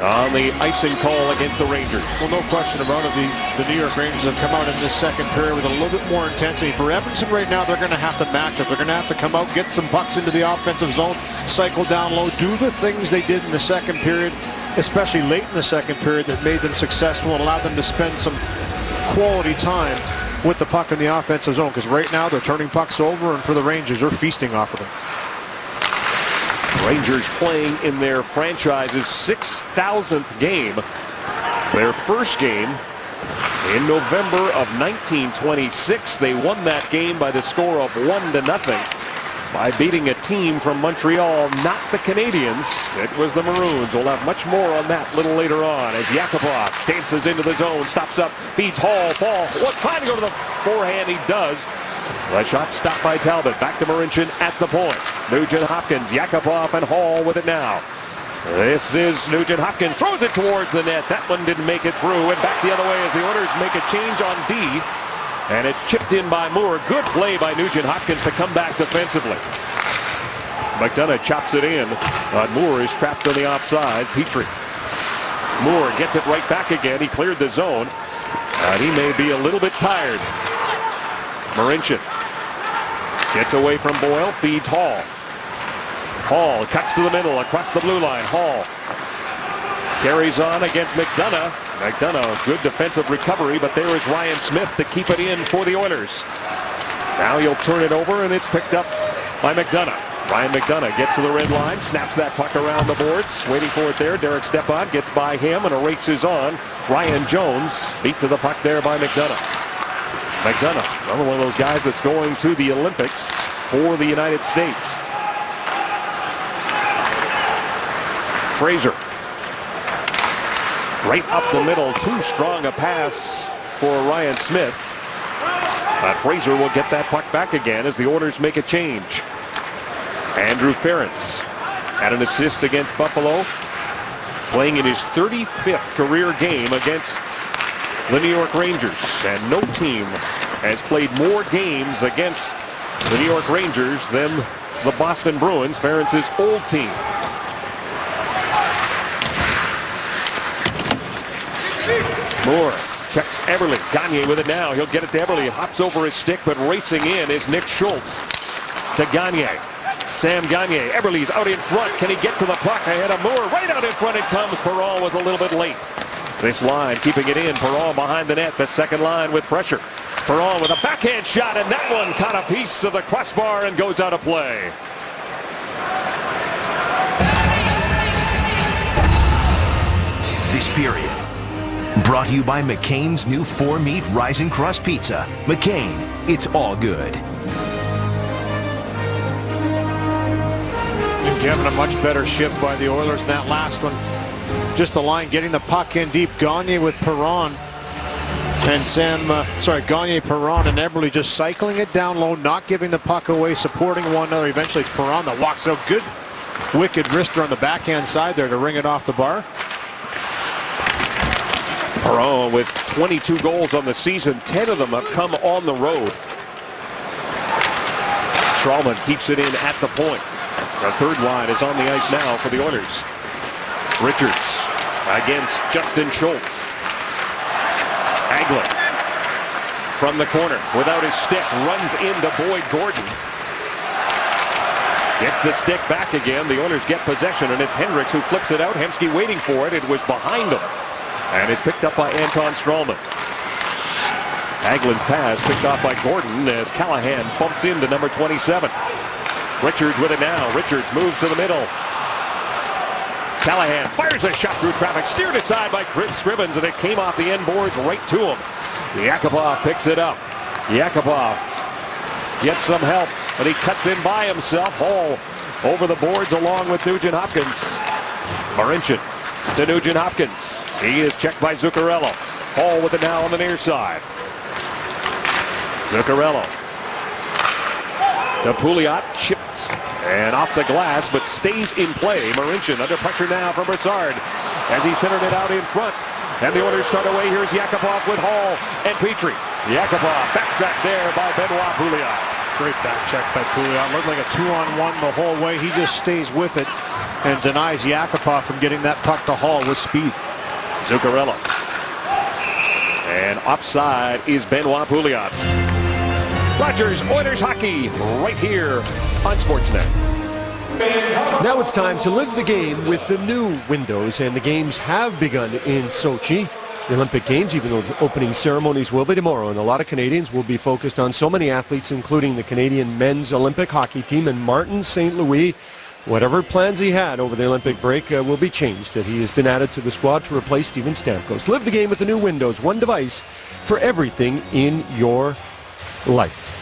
Speaker 1: on the icing call against the Rangers.
Speaker 2: Well, no question about it. The New York Rangers have come out in this second period with a little bit more intensity. For Edmonton right now, they're going to have to match up. They're going to have to come out, get some pucks into the offensive zone, cycle down low, do the things they did in the second period, especially late in the second period, that made them successful and allowed them to spend some quality time with the puck in the offensive zone. Because right now, they're turning pucks over, and for the Rangers, they're feasting off of them.
Speaker 1: Rangers playing in their franchise's 6,000th game. Their first game in November of 1926. They won that game by the score of 1-0 by beating a team from Montreal, not the Canadiens. It was the Maroons. We'll have much more on that a little later on as Yakupov dances into the zone, stops up, feeds Hall, trying to go to the forehand. He does. The shot stopped by Talbot. Back to Marincin at the point. Nugent-Hopkins, Yakupov, and Hall with it now. This is Nugent-Hopkins. Throws it towards the net. That one didn't make it through. And back the other way as the Oilers make a change on D. And it's chipped in by Moore. Good play by Nugent-Hopkins to come back defensively. McDonough chops it in. Moore is trapped on the offside. Petrie. Moore gets it right back again. He cleared the zone. And he may be a little bit tired. Marincin gets away from Boyle, feeds Hall. Hall cuts to the middle, across the blue line. Hall carries on against McDonough. McDonough, good defensive recovery, but there is Ryan Smith to keep it in for the Oilers. Now he'll turn it over, and it's picked up by McDonough. Ryan McDonough gets to the red line, snaps that puck around the boards, waiting for it there. Derek Stepan gets by him and erases on. Ryan Jones beat to the puck there by McDonough. McDonough, another one of those guys that's going to the Olympics for the United States. Fraser. Right up the middle. Too strong a pass for Ryan Smith. But Fraser will get that puck back again as the Oilers make a change. Andrew Ferentz had an assist against Buffalo, playing in his 35th career game against the New York Rangers, and no team has played more games against the New York Rangers than the Boston Bruins, Ferentz's old team. Moore checks Eberle. Gagne with it now. He'll get it to Eberle. Hops over his stick, but racing in is Nick Schultz. To Gagne. Sam Gagne. Eberle's out in front. Can he get to the puck ahead of Moore? Right out in front it comes. Perron was a little bit late. This line keeping it in. Perron behind the net. The second line with pressure. Perron with a backhand shot, and that one caught a piece of the crossbar and goes out of play.
Speaker 7: This period brought to you by McCain's new 4-meat Rising Crust Pizza. McCain, it's all good.
Speaker 2: And Kevin, a much better shift by the Oilers in that last one. Just the line getting the puck in deep. Gagne with Perron. And Gagne, Perron, and Eberle just cycling it down low, not giving the puck away, supporting one another. Eventually it's Perron that walks out. Good wicked wrister on the backhand side there to ring it off the bar.
Speaker 1: Perron with 22 goals on the season. 10 of them have come on the road. Stralman keeps it in at the point. The third line is on the ice now for the Oilers. Richards against Justin Schultz. Hagelin from the corner without his stick runs into Boyd Gordon. Gets the stick back again. The Oilers get possession, and it's Hendricks who flips it out. Hemsky waiting for it. It was behind him. And it's picked up by Anton Stralman. Hagelin's pass picked off by Gordon as Callahan bumps into number 27. Richards with it now. Richards moves to the middle. Callahan fires a shot through traffic, steered aside by Chris Scrivens, and it came off the end boards right to him. Yakupov picks it up. Yakupov gets some help, but he cuts in by himself. Hall over the boards along with Nugent Hopkins. Marincin to Nugent Hopkins. He is checked by Zuccarello. Hall with it now on the near side. Zuccarello to Pouliot, chipped and off the glass, but stays in play. Marincin under pressure now from Brassard as he centered it out in front. And the Oilers start away. Here's Yakupov with Hall and Petrie. Yakupov backtrack there by Benoit Pouliot.
Speaker 2: Great back check by Pouliot. Looked like a 2-on-1 the whole way. He just stays with it and denies Yakupov from getting that puck to Hall with speed.
Speaker 1: Zuccarello. And offside is Benoit Pouliot. Rogers Oilers hockey right here on Sportsnet.
Speaker 3: Now it's time to live the game with the new windows, and the games have begun in Sochi. The Olympic Games, even though the opening ceremonies will be tomorrow, and a lot of Canadians will be focused on so many athletes, including the Canadian men's Olympic hockey team, and Martin St. Louis. Whatever plans he had over the Olympic break will be changed. That he has been added to the squad to replace Steven Stamkos. Live the game with the new windows. One device for everything in your life.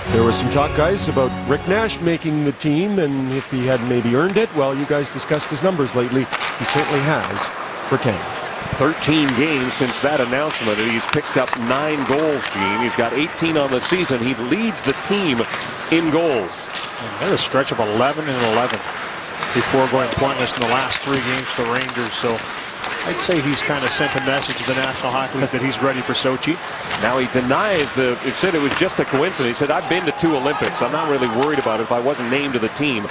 Speaker 3: There was some talk, guys, about Rick Nash making the team and if he had maybe earned it. Well, you guys discussed his numbers lately. He certainly has for Canada.
Speaker 1: 13 games since that announcement, and he's picked up 9 goals, Gene. He's got 18 on the season. He leads the team in goals.
Speaker 2: And a stretch of 11 and 11 before going pointless in the last 3 games for the Rangers. So I'd say he's kind of sent a message to the National Hockey League that he's ready for Sochi.
Speaker 1: Now he denies he said it was just a coincidence. He said, I've been to 2 Olympics. I'm not really worried about it if I wasn't named to the team.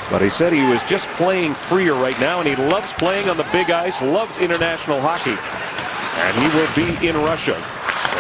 Speaker 1: But he said he was just playing freer right now, and he loves playing on the big ice, loves international hockey. And he will be in Russia.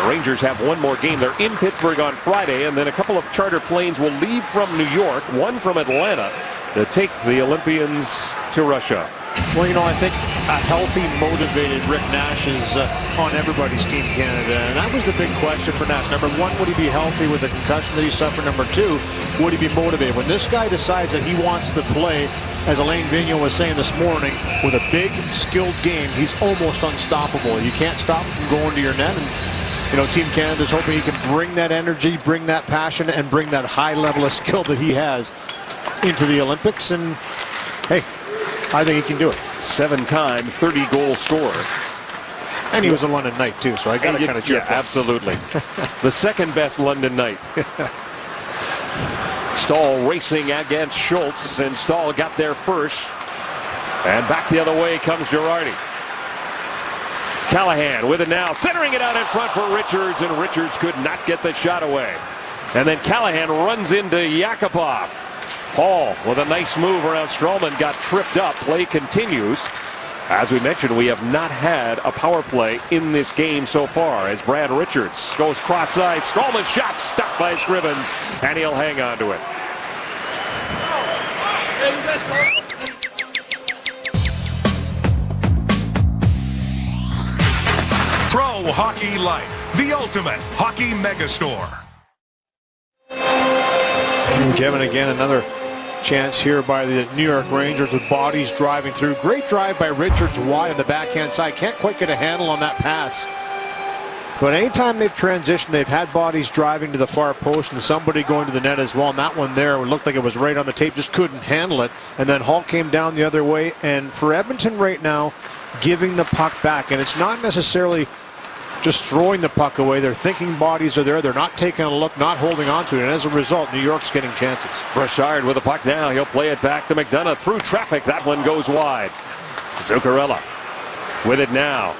Speaker 1: The Rangers have one more game. They're in Pittsburgh on Friday, and then a couple of charter planes will leave from New York, one from Atlanta, to take the Olympians to Russia.
Speaker 2: Well, I think a healthy, motivated Rick Nash is on everybody's Team Canada. And that was the big question for Nash. Number 1, would he be healthy with the concussion that he suffered? Number 2, would he be motivated? When this guy decides that he wants to play, as Alain Vigneault was saying this morning, with a big, skilled game, he's almost unstoppable. You can't stop him from going to your net. And, Team Canada's hoping he can bring that energy, bring that passion, and bring that high level of skill that he has into the Olympics. And, hey, I think he can do it.
Speaker 1: 7-time 30-goal scorer.
Speaker 2: And he was a London Knight, too, so I got to kind of cheer for him.
Speaker 1: Absolutely. The second best London Knight. Stahl racing against Schultz, and Stahl got there first. And back the other way comes Girardi. Callahan with it now, centering it out in front for Richards, and Richards could not get the shot away. And then Callahan runs into Yakupov. Hall with a nice move around Stralman, got tripped up. Play continues. As we mentioned, we have not had a power play in this game so far as Brad Richards goes cross-side. Stralman's shot stuck by Scrivens, and he'll hang on to it.
Speaker 7: Pro Hockey Life, the ultimate hockey megastore.
Speaker 2: Kevin, again, another chance here by the New York Rangers with bodies driving through. Great drive by Richards wide on the backhand side. Can't quite get a handle on that pass. But anytime they've transitioned, they've had bodies driving to the far post and somebody going to the net as well. And that one there, it looked like it was right on the tape, just couldn't handle it. And then Hall came down the other way. And for Edmonton right now, giving the puck back. And it's not necessarily just throwing the puck away. They're thinking bodies are there. They're not taking a look, not holding on to it. And as a result, New York's getting chances.
Speaker 1: Brassard with the puck now. He'll play it back to McDonough through traffic. That one goes wide. Zuccarello with it now.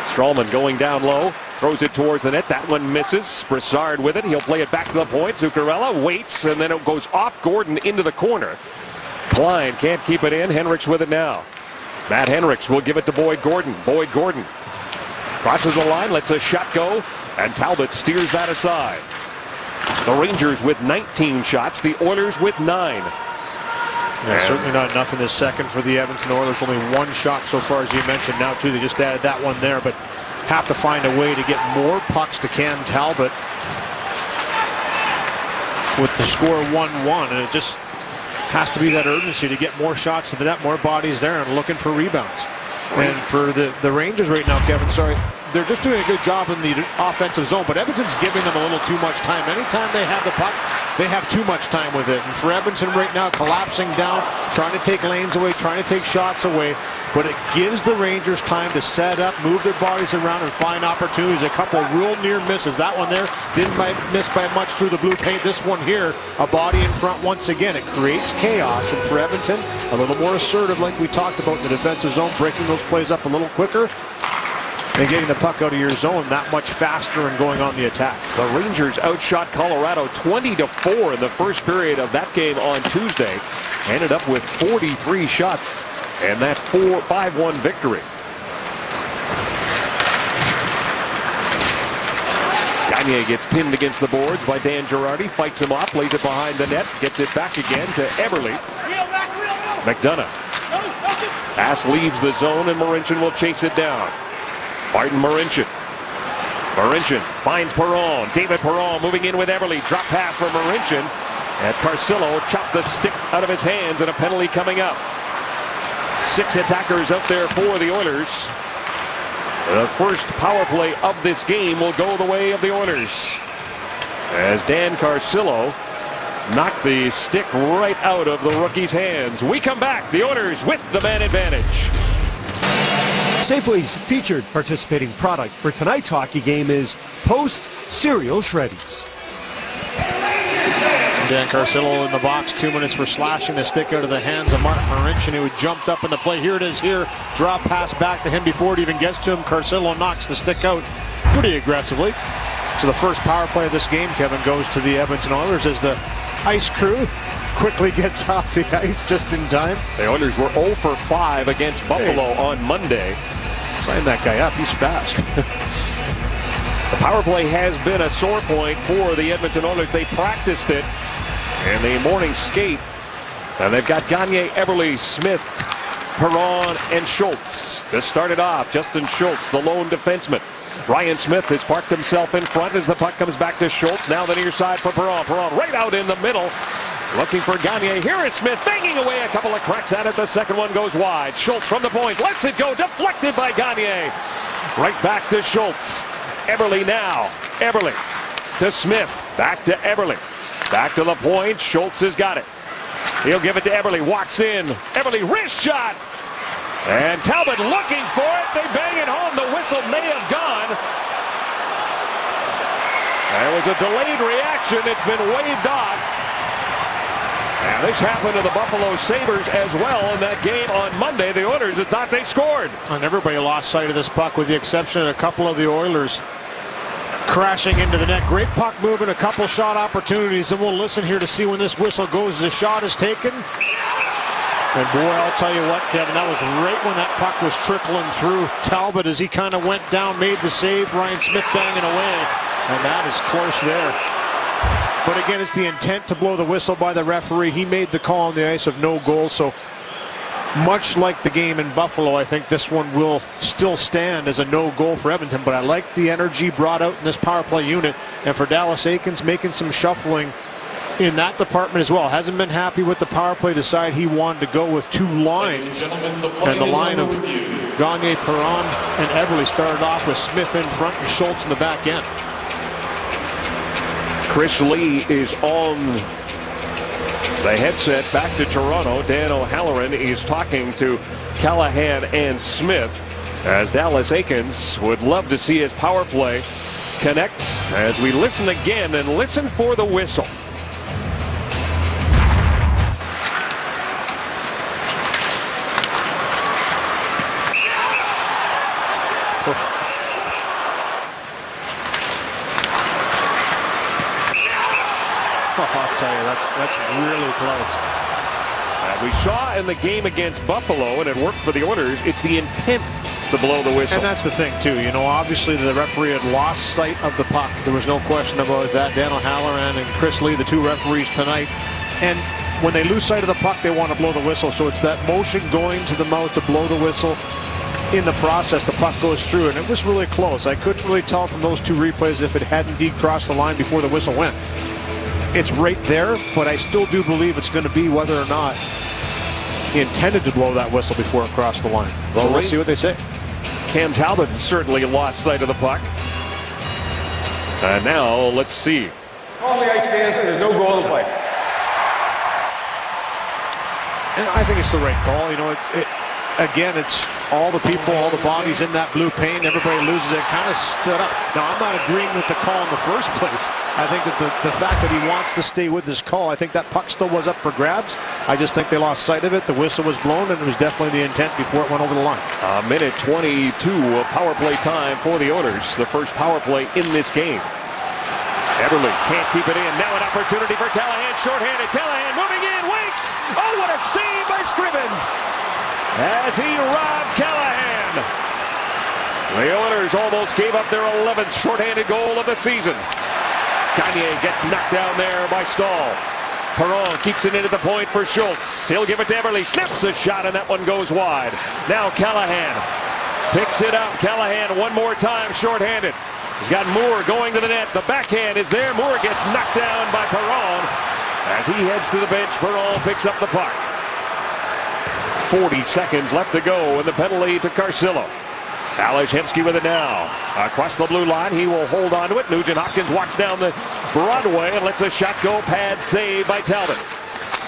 Speaker 1: Stralman going down low. Throws it towards the net. That one misses. Brassard with it. He'll play it back to the point. Zuccarello waits, and then it goes off Gordon into the corner. Klein can't keep it in. Henriks with it now. Matt Henriks will give it to Boyd Gordon. Boyd Gordon crosses the line, lets a shot go, and Talbot steers that aside. The Rangers with 19 shots, the Oilers with 9.
Speaker 2: Yeah, certainly not enough in this second for the Edmonton Oilers. Only 1 shot so far, as you mentioned now, too. They just added that one there, but have to find a way to get more pucks to Cam Talbot with the score 1-1, and it just has to be that urgency to get more shots to the net, more bodies there, and looking for rebounds. And for the Rangers right now, Kevin, they're just doing a good job in the offensive zone, but Edmonton's giving them a little too much time. Anytime they have the puck, they have too much time with it. And for Edmonton right now, collapsing down, trying to take lanes away, trying to take shots away, but it gives the Rangers time to set up, move their bodies around, and find opportunities. A couple real near misses. That one there didn't miss by much through the blue paint. This one here, a body in front once again. It creates chaos, and for Edmonton, a little more assertive like we talked about in the defensive zone, breaking those plays up a little quicker and getting the puck out of your zone that much faster and going on the attack.
Speaker 1: The Rangers outshot Colorado 20-4 in the first period of that game on Tuesday. Ended up with 43 shots and that 5-1 victory. Gagne gets pinned against the boards by Dan Girardi, fights him off, plays it behind the net, gets it back again to Eberle. McDonough. Pass leaves the zone and Marincin will chase it down. Martin Marincin. Marincin finds Perron. David Perron moving in with Eberle. Drop pass for Marincin. And Carcillo chopped the stick out of his hands and a penalty coming up. 6 attackers out there for the Oilers. The first power play of this game will go the way of the Oilers, as Dan Carcillo knocked the stick right out of the rookie's hands. We come back. The Oilers with the man advantage.
Speaker 3: Safeway's featured participating product for tonight's hockey game is Post Cereal Shreddies.
Speaker 2: Dan Carcillo in the box, 2 minutes for slashing the stick out of the hands of Martin Marincin, who jumped up in the play. Here it is here. Drop pass back to him before it even gets to him. Carcillo knocks the stick out pretty aggressively. So the first power play of this game, Kevin, goes to the Edmonton Oilers as the ice crew quickly gets off the ice just in time.
Speaker 1: The Oilers were 0 for 5 against Buffalo on Monday.
Speaker 2: Sign that guy up. He's fast.
Speaker 1: The power play has been a sore point for the Edmonton Oilers. They practiced it in the morning skate. And they've got Gagne, Eberle, Smith, Perron, and Schultz to start it off. Justin Schultz, the lone defenseman. Ryan Smith has parked himself in front as the puck comes back to Schultz. Now the near side for Perron. Perron right out in the middle. Looking for Gagne. Here is Smith banging away a couple of cracks at it. The second one goes wide. Schultz from the point. Lets it go. Deflected by Gagne. Right back to Schultz. Eberle now. Eberle to Smith. Back to Eberle. Back to the point. Schultz has got it. He'll give it to Eberle. Walks in. Eberle wrist shot. And Talbot looking for it. They bang it home. The whistle may have gone. There was a delayed reaction. It's been waved off. And this happened to the Buffalo Sabres as well in that game on Monday. The Oilers had thought they scored.
Speaker 2: And everybody lost sight of this puck with the exception of a couple of the Oilers crashing into the net. Great puck movement, a couple shot opportunities, and we'll listen here to see when this whistle goes. The shot is taken. And boy, I'll tell you what, Kevin, that was right when that puck was trickling through Talbot as he kind of went down, made the save. Ryan Smith banging away, and that is close there. But again, it's the intent to blow the whistle by the referee. He made the call on the ice of no goal, so much like the game in Buffalo, I think this one will still stand as a no goal for Edmonton. But I like the energy brought out in this power play unit, and for Dallas Eakins making some shuffling in that department as well. Hasn't been happy with the power play. Decided he wanted to go with 2 lines, and the line of Gagne, Perron, and Eberle started off with Smith in front and Schultz in the back end.
Speaker 1: Chris Lee is on the headset back to Toronto. Dan O'Halloran is talking to Callahan and Smith as Dallas Eakins would love to see his power play connect as we listen again and listen for the whistle.
Speaker 2: I'll tell you, that's really close.
Speaker 1: We saw in the game against Buffalo, and it worked for the Oilers, it's the intent to blow the whistle.
Speaker 2: And that's the thing, too. You know, obviously the referee had lost sight of the puck. There was no question about that. Dan O'Halloran and Chris Lee, the 2 referees tonight. And when they lose sight of the puck, they want to blow the whistle. So it's that motion going to the mouth to blow the whistle. In the process, the puck goes through, and it was really close. I couldn't really tell from those 2 replays if it had indeed crossed the line before the whistle went. it's right there, but I still do believe it's going to be whether or not he intended to blow that whistle before it crossed the line. Well, let's see what they say.
Speaker 1: Cam Talbot certainly lost sight of the puck. And now, let's see.
Speaker 8: On the ice stands, there's no goal to play.
Speaker 2: And I think it's the right call. You know, again, it's all the people, all the bodies in that blue paint. Everybody loses it. Kind of stood up. Now, I'm not agreeing with the call in the first place. I think that the fact that he wants to stay with his call, I think that puck still was up for grabs. I just think they lost sight of it. The whistle was blown, and it was definitely the intent before it went over the line.
Speaker 1: A minute 22 of power play time for the Oilers. The first power play in this game. Eberle can't keep it in. Now an opportunity for Callahan. Shorthanded. Callahan moving in. Waits. Oh, what a save by Scrivens as he robbed Callahan. The Oilers almost gave up their 11th shorthanded goal of the season. Gagne gets knocked down there by Stahl. Perron keeps it in at the point for Schultz. He'll give it to Eberle. Snips a shot, and that one goes wide. Now Callahan picks it up. Callahan one more time shorthanded. He's got Moore going to the net. The backhand is there. Moore gets knocked down by Perron. As he heads to the bench, Perron picks up the puck. 40 seconds left to go, and the penalty to Carcillo. Ales Hemsky with it now. Across the blue line, he will hold on to it. Nugent Hopkins walks down the Broadway and lets a shot go. Pad save by Talbot.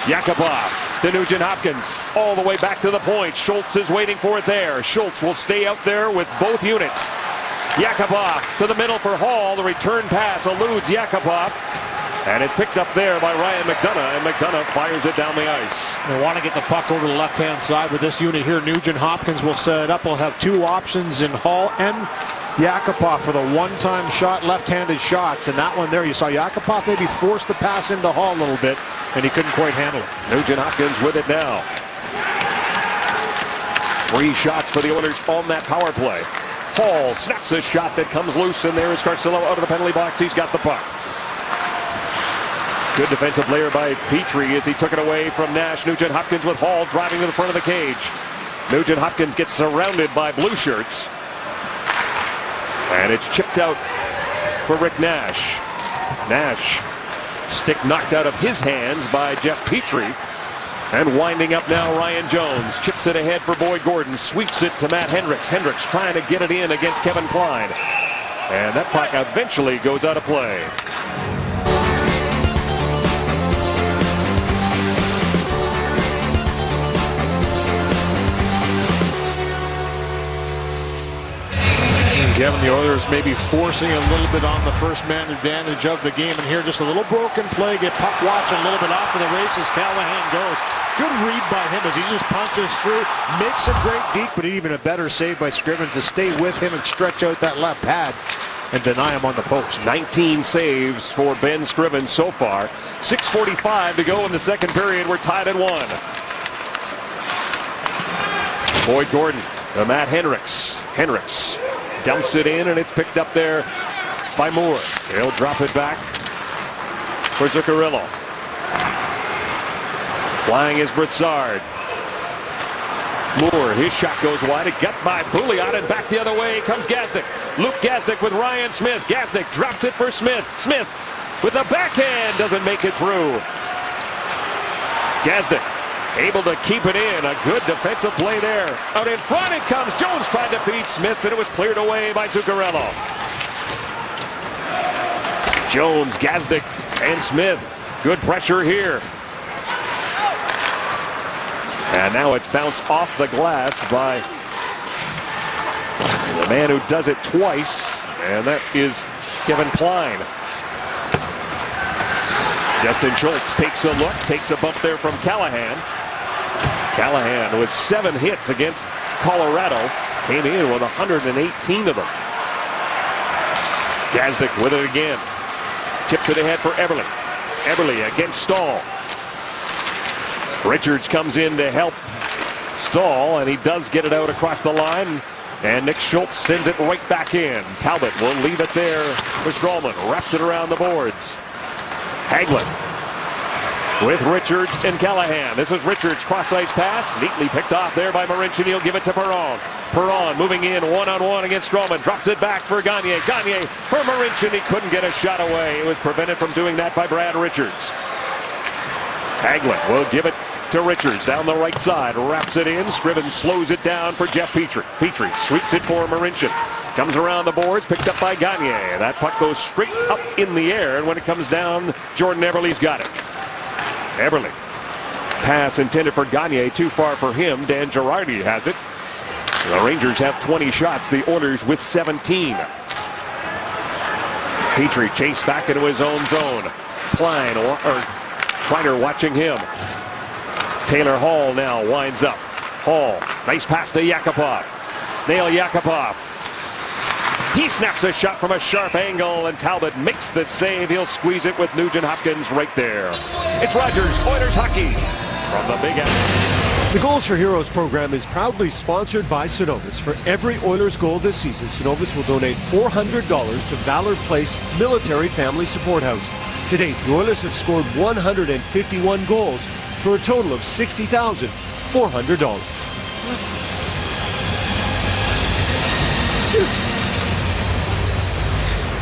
Speaker 1: Yakupov to Nugent Hopkins. All the way back to the point. Schultz is waiting for it there. Schultz will stay out there with both units. Yakupov to the middle for Hall. The return pass eludes Yakupov. And it's picked up there by Ryan McDonough, and McDonough fires it down the ice.
Speaker 2: They want to get the puck over the left-hand side with this unit here. Nugent Hopkins will set it up. We'll have two options in Hall and Yakupov for the one-time shot, left-handed shots. And that one there, you saw Yakupov maybe force the pass into Hall a little bit, and he couldn't quite handle it.
Speaker 1: Nugent Hopkins with it now. 3 shots for the Oilers on that power play. Hall snaps a shot that comes loose, and there is Carcillo out of the penalty box. He's got the puck. Good defensive player by Petrie as he took it away from Nash. Nugent Hopkins with Hall driving to the front of the cage. Nugent Hopkins gets surrounded by blue shirts. And it's chipped out for Rick Nash. Nash, stick knocked out of his hands by Jeff Petrie. And winding up now, Ryan Jones chips it ahead for Boyd Gordon, sweeps it to Matt Hendricks. Hendricks trying to get it in against Kevin Klein. And that puck eventually goes out of play.
Speaker 2: Kevin, the Oilers maybe forcing a little bit on the first man advantage of the game. And here just a little broken play. Get puck watching a little bit off of the races. Callahan goes. Good read by him as he just punches through. Makes a great deke, but even a better save by Scrivens to stay with him and stretch out that left pad and deny him on the post.
Speaker 1: 19 saves for Ben Scrivens so far. 6:45 to go in the second period. We're tied at 1. Boyd Gordon to Matt Hendricks. Hendricks dumps it in, and it's picked up there by Moore. He'll drop it back for Zuccarello. Flying is Brassard. Moore, his shot goes wide. It got by Pouliot, and back the other way comes Gazdic. Luke Gazdic with Ryan Smith. Gazdic drops it for Smith. Smith with the backhand doesn't make it through. Gazdic able to keep it in. A good defensive play there. Out in front it comes. Jones tried to feed Smith, but it was cleared away by Zuccarello. Jones, Gazdic, and Smith. Good pressure here. And now it's bounced off the glass by the man who does it twice, and that is Kevin Klein. Justin Schultz takes a look, takes a bump there from Callahan. Callahan with 7 hits against Colorado came in with 118 of them. Gazdic with it again. Tip to the head for Eberle. Eberle against Stahl. Richards comes in to help Stahl, and he does get it out across the line. And Nick Schultz sends it right back in. Talbot will leave it there for Strallman. Wraps it around the boards. Hagelin with Richards and Callahan. This is Richards' cross-ice pass, neatly picked off there by Marincin. He'll give it to Perron. Perron moving in one-on-one against Stroman. Drops it back for Gagne. Gagne for Marincin. He couldn't get a shot away. It was prevented from doing that by Brad Richards. Hagelin will give it to Richards down the right side. Wraps it in. Scrivens slows it down for Jeff Petrie. Petrie sweeps it for Marincin. Comes around the boards, picked up by Gagne. That puck goes straight up in the air, and when it comes down, Jordan Eberle's got it. Eberle. Pass intended for Gagne, too far for him. Dan Girardi has it. The Rangers have 20 shots, the Oilers with 17. Petrie chased back into his own zone. Kleiner watching him. Taylor Hall now winds up. Hall, nice pass to Yakupov. Nail Yakupov. He snaps a shot from a sharp angle, and Talbot makes the save. He'll squeeze it with Nugent Hopkins right there. It's Rogers, Oilers Hockey from the Big Apple.
Speaker 3: The Goals for Heroes program is proudly sponsored by Cenovus. For every Oilers goal this season, Cenovus will donate $400 to Valor Place Military Family Support House. To date, the Oilers have scored 151 goals for a total of $60,400.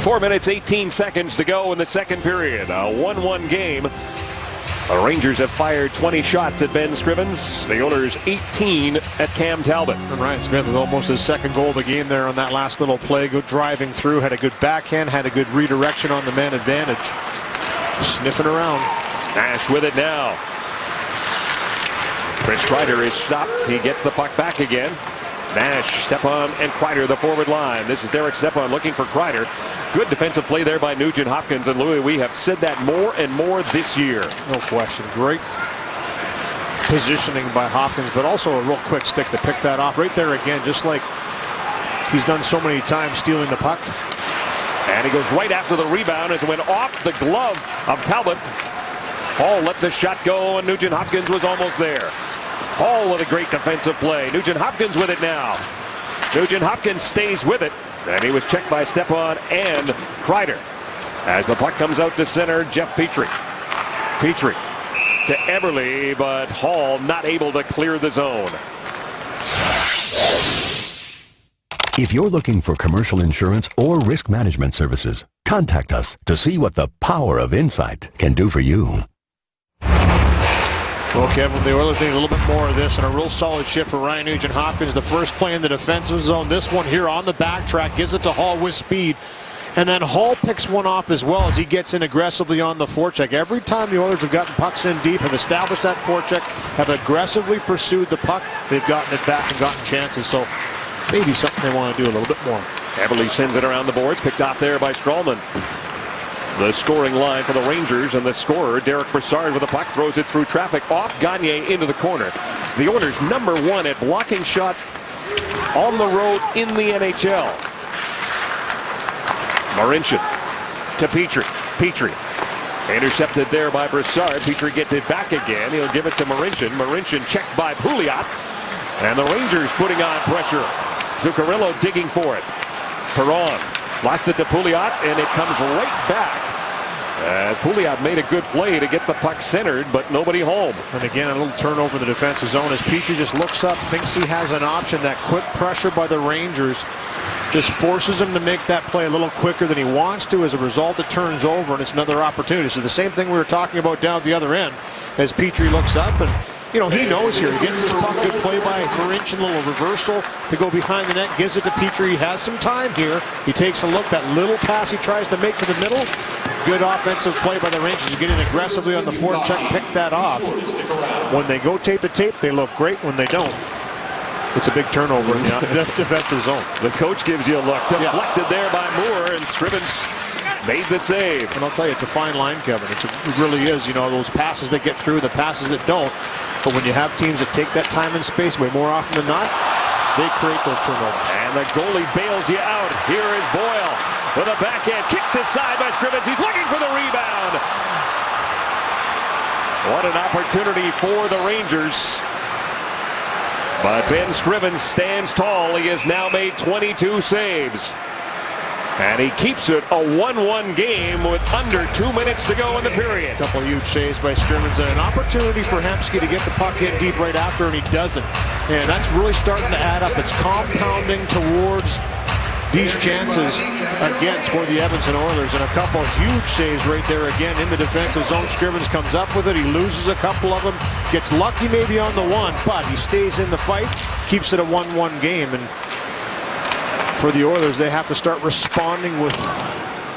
Speaker 1: 4 minutes, 18 seconds to go in the second period. A 1-1 game. The Rangers have fired 20 shots at Ben Scrivens. The Oilers 18 at Cam Talbot.
Speaker 2: And Ryan Smith with almost his second goal of the game there on that last little play. Good driving through, had a good backhand, had a good redirection on the man advantage. Sniffing around.
Speaker 1: Nash with it now. Chris Kreider is stopped. He gets the puck back again. Nash, Stepan, and Kreider, the forward line. This is Derek Stepan looking for Kreider. Good defensive play there by Nugent Hopkins. And Louis, we have said that more and more this year.
Speaker 2: No question. Great positioning by Hopkins, but also a real quick stick to pick that off. Right there again, just like he's done so many times stealing the puck.
Speaker 1: And he goes right after the rebound as it went off the glove of Talbot. Hall let the shot go, and Nugent Hopkins was almost there. Hall with a great defensive play. Nugent Hopkins with it now. Nugent Hopkins stays with it. And he was checked by Stepan and Kreider. As the puck comes out to center, Jeff Petrie. Petrie to Eberle, but Hall not able to clear the zone.
Speaker 9: If you're looking for commercial insurance or risk management services, contact us to see what the power of insight can do for you.
Speaker 2: Well, Kevin, the Oilers need a little bit more of this, and a real solid shift for Ryan Nugent-Hopkins. The first play in the defensive zone. This one here on the backtrack gives it to Hall with speed. And then Hall picks one off as well as he gets in aggressively on the forecheck. Every time the Oilers have gotten pucks in deep, have established that forecheck, have aggressively pursued the puck, they've gotten it back and gotten chances. So maybe something they want to do a little bit more.
Speaker 1: Eberle sends it around the boards, picked off there by Stralman. The scoring line for the Rangers, and the scorer, Derek Brassard, with the puck, throws it through traffic off Gagne into the corner. The Oilers #1 at blocking shots on the road in the NHL. Marincin to Petrie. Petrie intercepted there by Brassard. Petrie gets it back again. He'll give it to Marincin. Marincin checked by Pouliot. And the Rangers putting on pressure. Zuccarello digging for it. Perron lost it to Pouliot, and it comes right back. As Pouliot made a good play to get the puck centered, but nobody home.
Speaker 2: And again, a little turnover in the defensive zone as Petrie just looks up, thinks he has an option. That quick pressure by the Rangers just forces him to make that play a little quicker than he wants to. As a result, it turns over, and it's another opportunity. So the same thing we were talking about down at the other end, as Petrie looks up, and you know, he knows here. He gets his puck, good play by Marincin, a little reversal to go behind the net, gives it to Petrie. He has some time here. He takes a look, that little pass he tries to make to the middle. Good offensive play by the Rangers, getting aggressively on the forecheck, pick that off. When they go tape to tape, they look great. When they don't, it's a big turnover in the defensive zone.
Speaker 1: The coach gives you a look. Deflected there by Moore, and Scrivens made the save.
Speaker 2: And I'll tell you, it's a fine line, Kevin. It really is. You know, those passes that get through, the passes that don't. But when you have teams that take that time and space way more often than not, they create those turnovers.
Speaker 1: And the goalie bails you out. Here is Boyle with a backhand, kicked aside by Scrivens. He's looking for the rebound. What an opportunity for the Rangers. But Ben Scrivens stands tall. He has now made 22 saves. And he keeps it a 1-1 game with under 2 minutes to go in the period.
Speaker 2: A couple of huge saves by Scrivens and an opportunity for Hemsky to get the puck in deep right after, and he doesn't. And that's really starting to add up. It's compounding towards these chances against for the Edmonton Oilers, and a couple huge saves right there again in the defensive zone. Scrivens comes up with it. He loses a couple of them, gets lucky maybe on the one, but he stays in the fight, keeps it a 1-1 game. And for the Oilers, they have to start responding with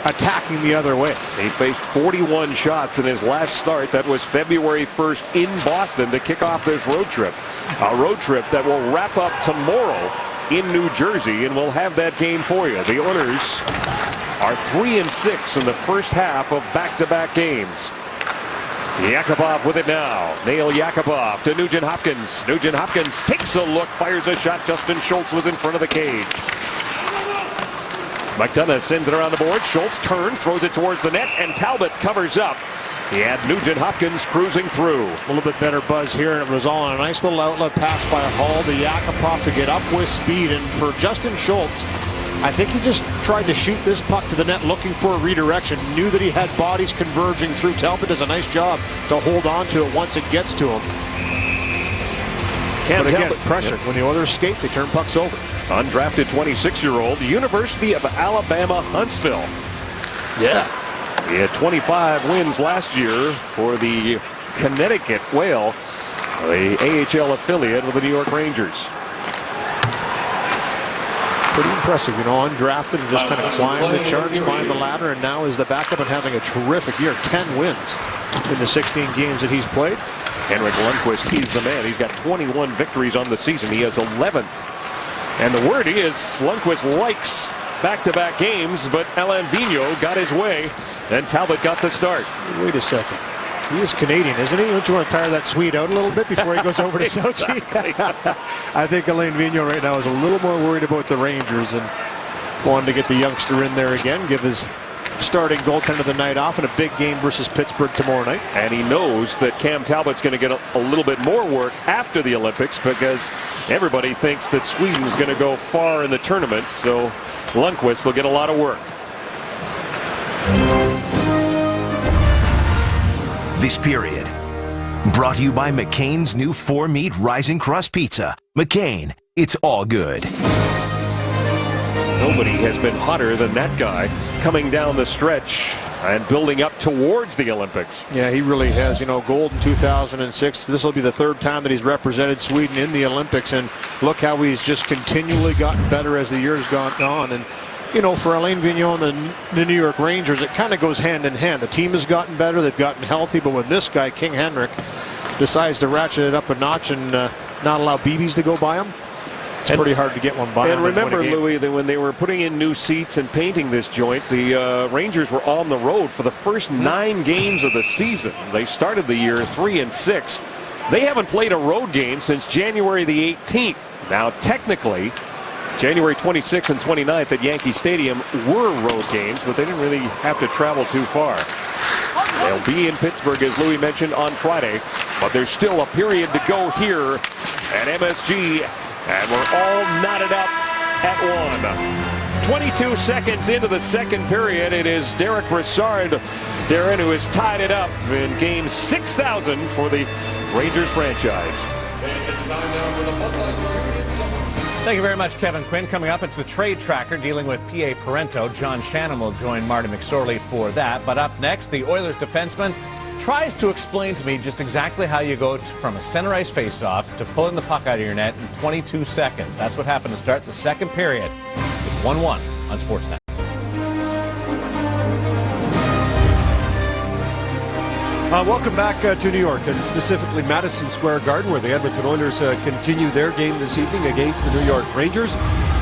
Speaker 2: attacking the other way.
Speaker 1: He faced 41 shots in his last start. That was February 1st in Boston to kick off this road trip. A road trip that will wrap up tomorrow in New Jersey, and we'll have that game for you. The Oilers are 3-6 in the first half of back-to-back games. Yakupov with it now. Nail Yakupov to Nugent Hopkins. Nugent Hopkins takes a look, fires a shot. Justin Schultz was in front of the cage. McDonough sends it around the board. Schultz turns, throws it towards the net, and Talbot covers up. He had Nugent Hopkins cruising through.
Speaker 2: A little bit better buzz here, and it was all on a nice little outlet pass by Hall to Yakupov to get up with speed. And for Justin Schultz, I think he just tried to shoot this puck to the net looking for a redirection. Knew that he had bodies converging through. Talbot does a nice job to hold on to it once it gets to him. But again, pressure. When the Oilers skate, they turn pucks over.
Speaker 1: Undrafted 26-year-old, University of Alabama, Huntsville.
Speaker 2: Yeah.
Speaker 1: He had 25 wins last year for the Connecticut Whale, the AHL affiliate of the New York Rangers.
Speaker 2: Pretty impressive, you know, undrafted and just kind of climbed the charts, climbed the ladder, and now is the backup and having a terrific year. 10 wins in the 16 games that he's played.
Speaker 1: Henrik Lundqvist, he's the man. He's got 21 victories on the season. He has 11th. And the word is Lundqvist likes back-to-back games, but Alain Vigneault got his way, and Talbot got the start.
Speaker 2: Wait a second. He is Canadian, isn't he? Don't you want to tire that Swede out a little bit before he goes over to Sochi? I think Alain Vigneault right now is a little more worried about the Rangers and wanted to get the youngster in there again, give his starting goaltender the night off in a big game versus Pittsburgh tomorrow night.
Speaker 1: And he knows that Cam Talbot's going to get a little bit more work after the Olympics because everybody thinks that Sweden's going to go far in the tournament, so Lundqvist will get a lot of work.
Speaker 7: This period brought to you by McCain's new 4-meat Rising Crust Pizza. McCain, it's all good.
Speaker 1: Nobody has been hotter than that guy coming down the stretch and building up towards the Olympics.
Speaker 2: Yeah, he really has. You know, gold in 2006. This will be the third time that he's represented Sweden in the Olympics, and look how he's just continually gotten better as the years gone on. And you know, for Alain Vigneault and the New York Rangers, it kind of goes hand in hand. The team has gotten better, they've gotten healthy, but when this guy, King Henrik, decides to ratchet it up a notch and not allow BBs to go by him, it's pretty hard to get one by him.
Speaker 1: And remember, Louis, that when they were putting in new seats and painting this joint, the Rangers were on the road for the first 9 games of the season. They started the year 3-6. They haven't played a road game since January the 18th. Now, technically, January 26th and 29th at Yankee Stadium were road games, but they didn't really have to travel too far. They'll be in Pittsburgh, as Louis mentioned, on Friday, but there's still a period to go here at MSG, and we're all knotted up at 1. 22 seconds into the second period, it is Derek Brassard, Darren, who has tied it up in game 6,000 for the Rangers franchise.
Speaker 6: It's time now for the Buckeye. Thank you very much, Kevin Quinn. Coming up, it's the Trade Tracker dealing with P.A. Parento. John Shannon will join Marty McSorley for that. But up next, the Oilers defenseman tries to explain to me just exactly how you go from a center ice faceoff to pulling the puck out of your net in 22 seconds. That's what happened to start the second period. It's 1-1 on Sportsnet.
Speaker 3: Welcome back to New York, and specifically Madison Square Garden, where the Edmonton Oilers continue their game this evening against the New York Rangers.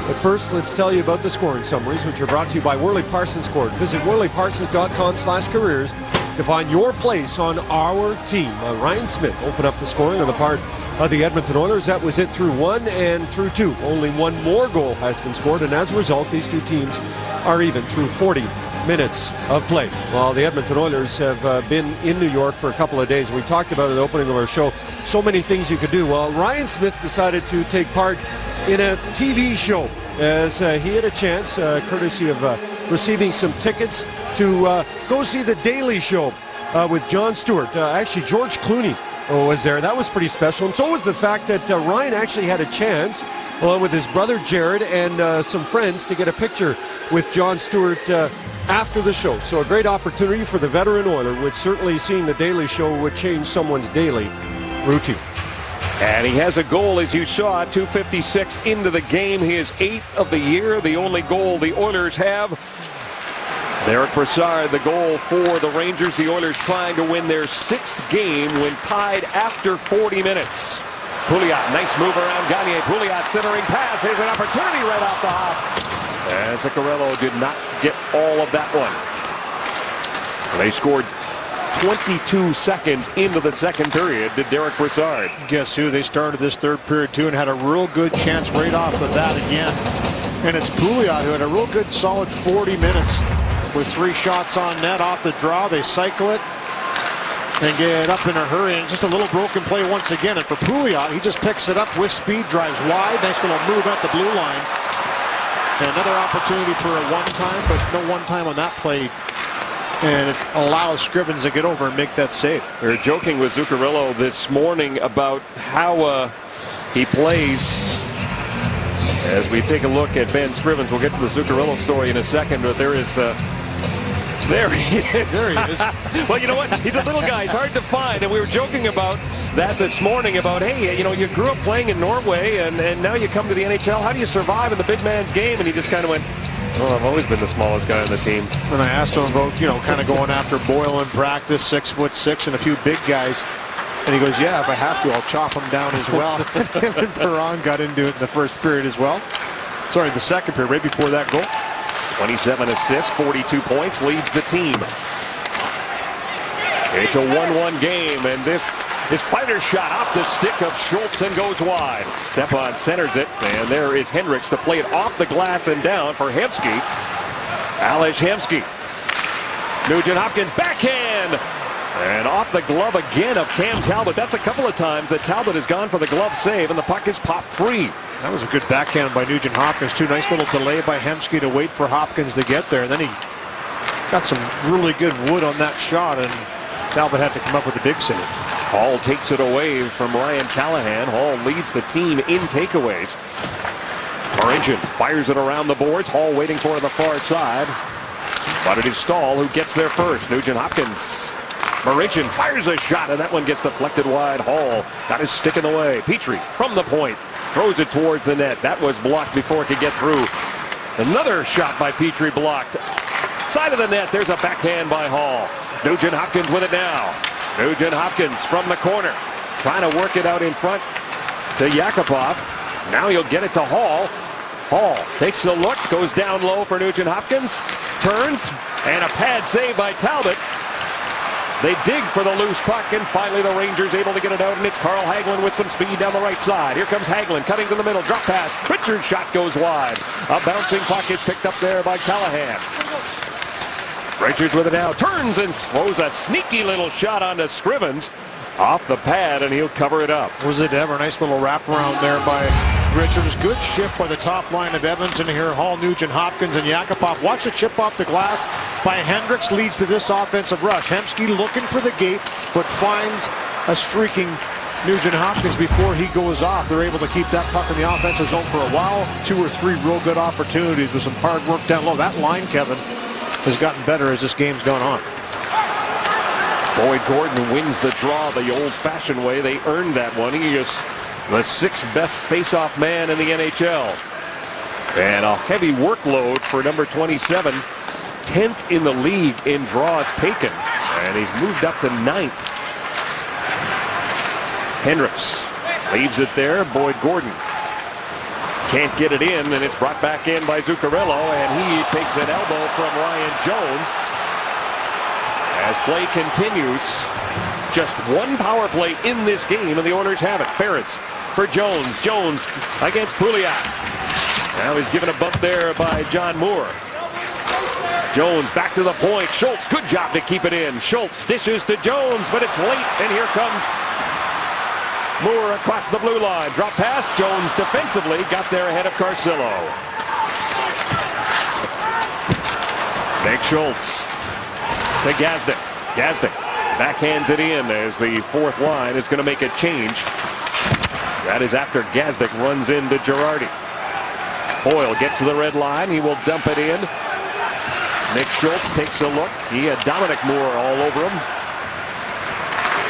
Speaker 3: But first, let's tell you about the scoring summaries, which are brought to you by Worley Parsons Court. Visit WorleyParsons.com/careers to find your place on our team. Ryan Smith opened up the scoring on the part of the Edmonton Oilers. That was it through 1 and through 2. Only one more goal has been scored, and as a result, these two teams are even through 40 minutes of play. Well, the Edmonton Oilers have been in New York for a couple of days. We talked about it at the opening of our show. So many things you could do. Well, Ryan Smith decided to take part in a TV show as he had a chance, courtesy of receiving some tickets to go see The Daily Show with Jon Stewart. Actually, George Clooney was there. That was pretty special. And so was the fact that Ryan actually had a chance, along with his brother Jared and some friends, to get a picture with Jon Stewart after the show. So a great opportunity for the veteran Oiler, which certainly seeing The Daily Show would change someone's daily routine.
Speaker 1: And he has a goal, as you saw, 2:56 into the game. He is 8th of the year, the only goal the Oilers have. Derek Brassard, the goal for the Rangers. The Oilers trying to win their 6th game when tied after 40 minutes. Pouliot, nice move around Gagner. Pouliot centering pass. Here's an opportunity right off the hop. And Zuccarello did not get all of that one. They scored 22 seconds into the second period to Derek Brassard.
Speaker 2: Guess who? They started this third period too and had a real good chance right off the bat again. And it's Pouliot who had a real good solid 40 minutes with 3 shots on net off the draw. They cycle it and get up in a hurry, and just a little broken play once again. And for Pouliot, he just picks it up with speed, drives wide, nice little move at the blue line. And another opportunity for a one-time, but no one-time on that play. And it allows Scrivens to get over and make that save.
Speaker 1: We were joking with Zuccarello this morning about how he plays. As we take a look at Ben Scrivens, we'll get to the Zuccarello story in a second, but there is... there he is.
Speaker 2: There he is.
Speaker 1: Well, you know what? He's a little guy. He's hard to find. And we were joking about that this morning about, hey, you know, you grew up playing in Norway and now you come to the NHL. How do you survive in the big man's game? And he just kind of went, well, I've always been the smallest guy on the team.
Speaker 2: And I asked him about, you know, kind of going after Boyle in practice, 6'6", and a few big guys. And he goes, yeah, if I have to, I'll chop him down as well. Him and Perron got into it in the first period as well. Sorry, the second period, right before that goal.
Speaker 1: 27 assists, 42 points, leads the team. It's a 1-1 game, and this is Kreider's shot off the stick of Schultz and goes wide. Stepan centers it, and there is Hendricks to play it off the glass and down for Hemsky. Ales Hemsky. Nugent Hopkins backhand. And off the glove again of Cam Talbot. That's a couple of times that Talbot has gone for the glove save, and the puck is popped free.
Speaker 2: That was a good backhand by Nugent Hopkins, too. Nice little delay by Hemsky to wait for Hopkins to get there. And then he got some really good wood on that shot, and Talbot had to come up with a big save.
Speaker 1: Hall takes it away from Ryan Callahan. Hall leads the team in takeaways. Marincin fires it around the boards. Hall waiting for it on the far side. But it is Stahl who gets there first. Nugent Hopkins. Marincin fires a shot, and that one gets deflected wide. Hall got his stick in the way. Petrie from the point. Throws it towards the net. That was blocked before it could get through. Another shot by Petrie blocked. Side of the net. There's a backhand by Hall. Nugent Hopkins with it now. Nugent Hopkins from the corner. Trying to work it out in front to Yakupov. Now he'll get it to Hall. Hall takes a look. Goes down low for Nugent Hopkins. Turns. And a pad save by Talbot. They dig for the loose puck, and finally the Rangers able to get it out, and it's Carl Hagelin with some speed down the right side. Here comes Hagelin, cutting to the middle, drop pass. Richard's shot goes wide. A bouncing puck is picked up there by Callahan. Richards with it now, turns and throws a sneaky little shot onto Scrivens. Off the pad, and he'll cover it up.
Speaker 2: Was it ever? Nice little wraparound there by Richards. Good shift by the top line of Edmonton here. Hall, Nugent Hopkins, and Yakupov. Watch the chip off the glass by Hendricks leads to this offensive rush. Hemsky looking for the gate, but finds a streaking Nugent Hopkins before he goes off. They're able to keep that puck in the offensive zone for a while. 2 or 3 real good opportunities with some hard work down low. That line, Kevin, has gotten better as this game's gone on.
Speaker 1: Boyd Gordon wins the draw the old-fashioned way. They earned that one. He is the 6th best face-off man in the NHL. And a heavy workload for number 27. 10th in the league in draws taken. And he's moved up to 9th. Hendricks leaves it there. Boyd Gordon can't get it in, and it's brought back in by Zuccarello, and he takes an elbow from Ryan Jones. As play continues, just 1 power play in this game, and the Oilers have it. Ferentz for Jones. Jones against Pouliot. Now he's given a bump there by John Moore. Jones back to the point. Schultz, good job to keep it in. Schultz dishes to Jones, but it's late, and here comes Moore across the blue line. Drop pass. Jones defensively got there ahead of Carcillo. Nick Schultz to Gazdic. Gazdic backhands it in as the fourth line is going to make a change. That is after Gazdic runs into Girardi. Boyle gets to the red line. He will dump it in. Nick Schultz takes a look. He had Dominic Moore all over him.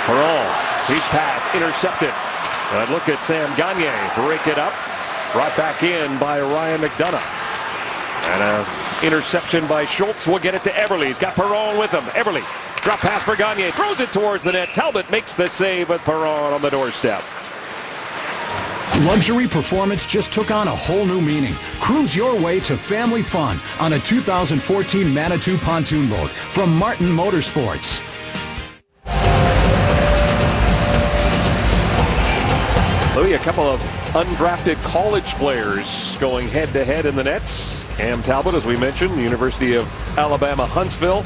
Speaker 1: Perron, his pass intercepted. But look at Sam Gagner break it up. Brought back in by Ryan McDonough. And an interception by Schultz will get it to Eberle. He's got Perron with him. Eberle, drop pass for Gagner. Throws it towards the net. Talbot makes the save with Perron on the doorstep.
Speaker 10: Luxury performance just took on a whole new meaning. Cruise your way to family fun on a 2014 Manitou pontoon boat from Martin Motorsports.
Speaker 1: Louis, a couple of undrafted college players going head-to-head in the nets. Cam Talbot, as we mentioned, University of Alabama, Huntsville.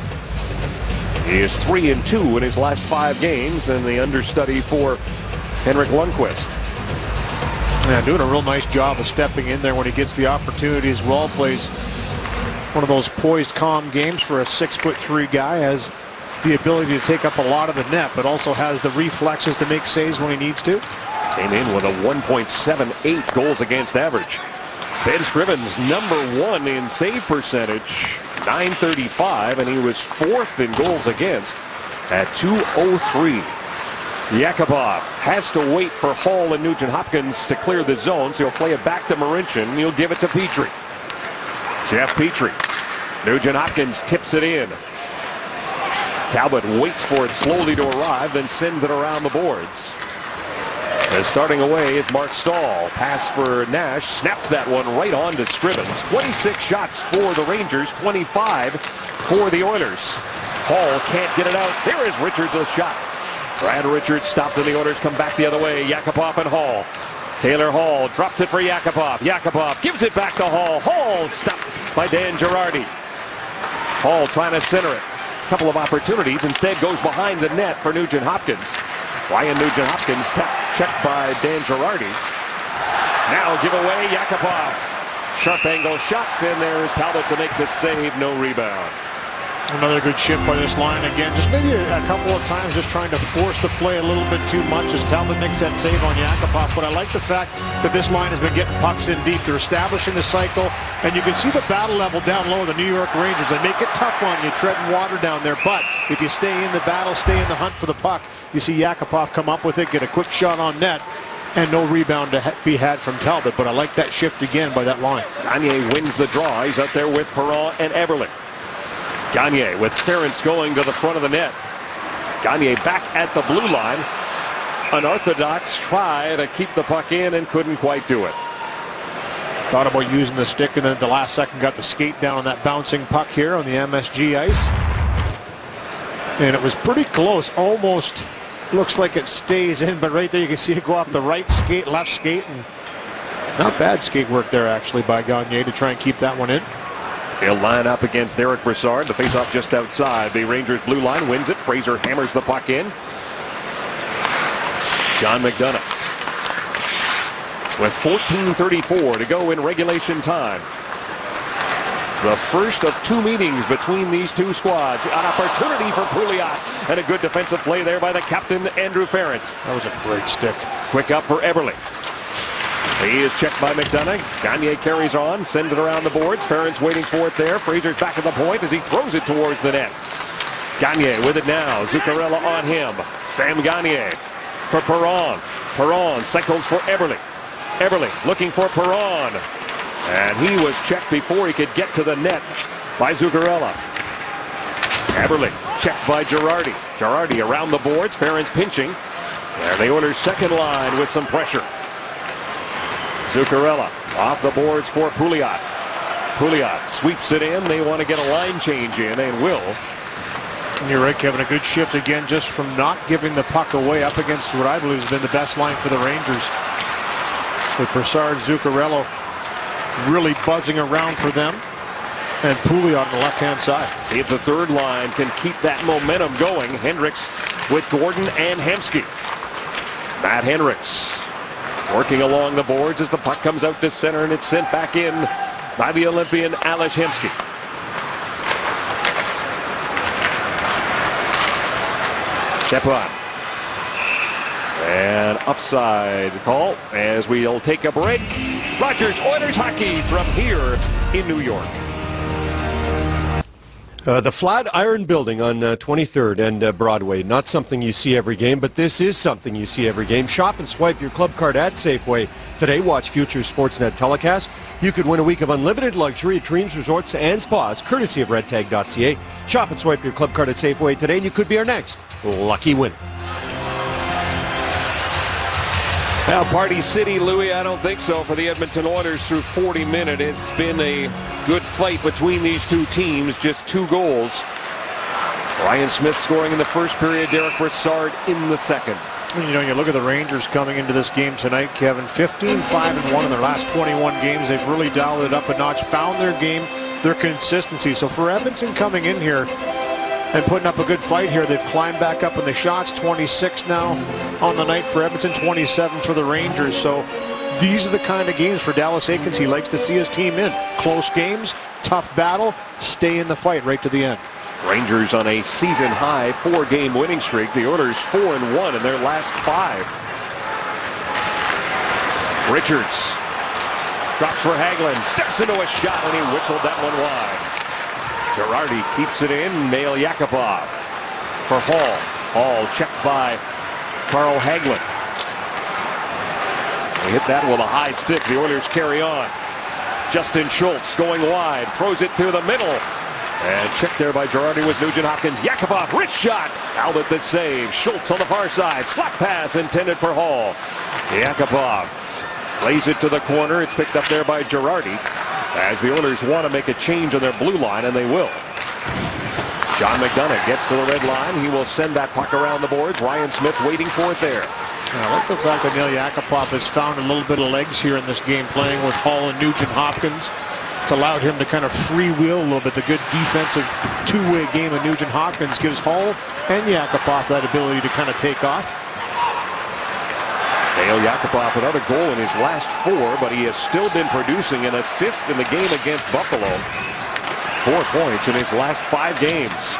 Speaker 1: He is 3-2 in his last 5 games, and the understudy for Henrik Lundqvist.
Speaker 2: Yeah, doing a real nice job of stepping in there when he gets the opportunity as well. Plays one of those poised, calm games for a 6'3" guy. Has the ability to take up a lot of the net, but also has the reflexes to make saves when he needs to.
Speaker 1: Came in with a 1.78 goals against average. Ben Scrivens, #1 in save percentage, .935, and he was 4th in goals against at .203. Yakupov has to wait for Hall and Nugent Hopkins to clear the zone, so he'll play it back to Marincin. He'll give it to Petrie. Jeff Petrie. Nugent Hopkins tips it in. Talbot waits for it slowly to arrive, then sends it around the boards. And starting away is Mark Stahl. Pass for Nash. Snaps that one right on to Scrivens. 26 shots for the Rangers, 25 for the Oilers. Hall can't get it out. There is Richards' shot. Brad Richards stopped and the Oilers come back the other way. Yakupov and Hall. Taylor Hall drops it for Yakupov. Yakupov gives it back to Hall. Hall stopped by Dan Girardi. Hall trying to center it. A couple of opportunities. Instead goes behind the net for Nugent Hopkins. Ryan Nugent Hopkins checked by Dan Girardi. Now give away Yakupov. Sharp angle shot, and there's Talbot to make the save. No rebound.
Speaker 2: Another good shift by this line again. Just maybe a couple of times just trying to force the play a little bit too much as Talbot makes that save on Yakupov. But I like the fact that this line has been getting pucks in deep. They're establishing the cycle, and you can see the battle level down low of the New York Rangers. They make it tough on you, treading water down there. But if you stay in the battle, stay in the hunt for the puck, you see Yakupov come up with it, get a quick shot on net, and no rebound to be had from Talbot. But I like that shift again by that line.
Speaker 1: Gagner wins the draw. He's out there with Perron and Eberle. Gagner with Ference going to the front of the net. Gagner back at the blue line. Unorthodox try to keep the puck in and couldn't quite do it.
Speaker 2: Thought about using the stick, and then at the last second got the skate down on that bouncing puck here on the MSG ice. And it was pretty close. Almost looks like it stays in, but right there you can see it go off the right skate, left skate. And not bad skate work there actually by Gagner to try and keep that one in.
Speaker 1: He'll line up against Eric Brassard. The faceoff just outside. The Rangers blue line wins it. Fraser hammers the puck in. John McDonough with 14:34 to go in regulation time. The first of 2 meetings between these two squads. An opportunity for Pouliot, and a good defensive play there by the captain, Andrew Ference.
Speaker 2: That was a great stick.
Speaker 1: Quick up for Eberle. He is checked by McDonough. Gagner carries on, sends it around the boards. Ference waiting for it there. Fraser's back at the point as he throws it towards the net. Gagner with it now. Zuccarello on him. Sam Gagner for Perron. Perron cycles for Eberle. Eberle looking for Perron. And he was checked before he could get to the net by Zuccarello. Eberle checked by Girardi. Girardi around the boards. Ference pinching. And the Oilers' second line with some pressure. Zuccarello off the boards for Pouliot. Pouliot sweeps it in. They want to get a line change in and will.
Speaker 2: And you're right, Kevin. A good shift again just from not giving the puck away up against what I believe has been the best line for the Rangers. With Brassard, Zuccarello really buzzing around for them. And Pouliot on the left-hand side.
Speaker 1: See if the third line can keep that momentum going. Hendricks with Gordon and Hemsky. Matt Hendricks working along the boards as the puck comes out to center, and it's sent back in by the Olympian Ales Hemsky. Stepan. And upside call as we'll take a break. Rogers Oilers hockey from here in New York.
Speaker 3: The Flatiron Building on 23rd and Broadway. Not something you see every game, but this is something you see every game. Shop and swipe your club card at Safeway. Today, watch future Sportsnet telecast. You could win a week of unlimited luxury at Dreams Resorts and Spas, courtesy of redtag.ca. Shop and swipe your club card at Safeway today, and you could be our next lucky winner.
Speaker 1: Now, Party City, Louis, I don't think so for the Edmonton Oilers through 40 minutes. It's been a good fight between these two teams, just 2 goals. Ryan Smith scoring in the first period, Derek Brassard in the second.
Speaker 2: You know, you look at the Rangers coming into this game tonight, Kevin, 15-5-1 in their last 21 games. They've really dialed it up a notch, found their game, their consistency. So for Edmonton coming in here and putting up a good fight here, they've climbed back up in the shots, 26 now on the night for Edmonton, 27 for the Rangers. So these are the kind of games for Dallas Eakins he likes to see his team in. Close games, tough battle, stay in the fight right to the end.
Speaker 1: Rangers on a season-high 4-game winning streak. The Oilers 4-1 in their last 5. Richards drops for Hagelin, steps into a shot, and he whistled that one wide. Girardi keeps it in. Nail Yakupov for Hall. Hall checked by Carl Hagelin. They hit that with a high stick. The Oilers carry on. Justin Schultz going wide, throws it to the middle. And checked there by Girardi was Nugent Hopkins. Yakupov, wrist shot, out at the save. Schultz on the far side, slap pass intended for Hall. Yakupov lays it to the corner. It's picked up there by Girardi as the Oilers want to make a change on their blue line, and they will. John McDonough gets to the red line. He will send that puck around the boards. Ryan Smith waiting for it there.
Speaker 2: I like the fact that Nail Yakupov has found a little bit of legs here in this game, playing with Hall and Nugent Hopkins. It's allowed him to kind of freewheel a little bit. The good defensive two-way game of Nugent Hopkins gives Hall and Yakupov that ability to kind of take off.
Speaker 1: Nail Yakupov, another goal in his last 4, but he has still been producing an assist in the game against Buffalo. 4 points in his last 5 games.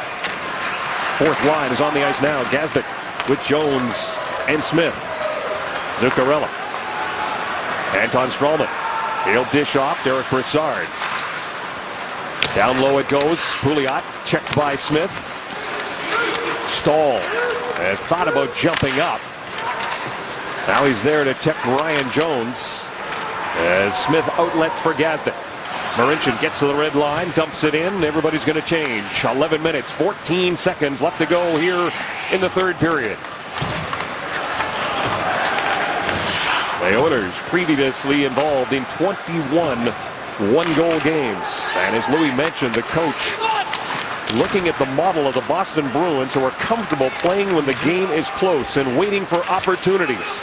Speaker 1: Fourth line is on the ice now. Gazdic with Jones and Smith. Zuccarello. Anton Stralman. He'll dish off. Derek Brassard. Down low it goes. Pouliot checked by Smith. Stahl and thought about jumping up. Now he's there to check Ryan Jones as Smith outlets for Gazdic. Marincin gets to the red line, dumps it in. Everybody's going to change. 11 minutes, 14 seconds left to go here in the third period. The Oilers previously involved in 21 one-goal games. And as Louis mentioned, the coach looking at the model of the Boston Bruins, who are comfortable playing when the game is close and waiting for opportunities.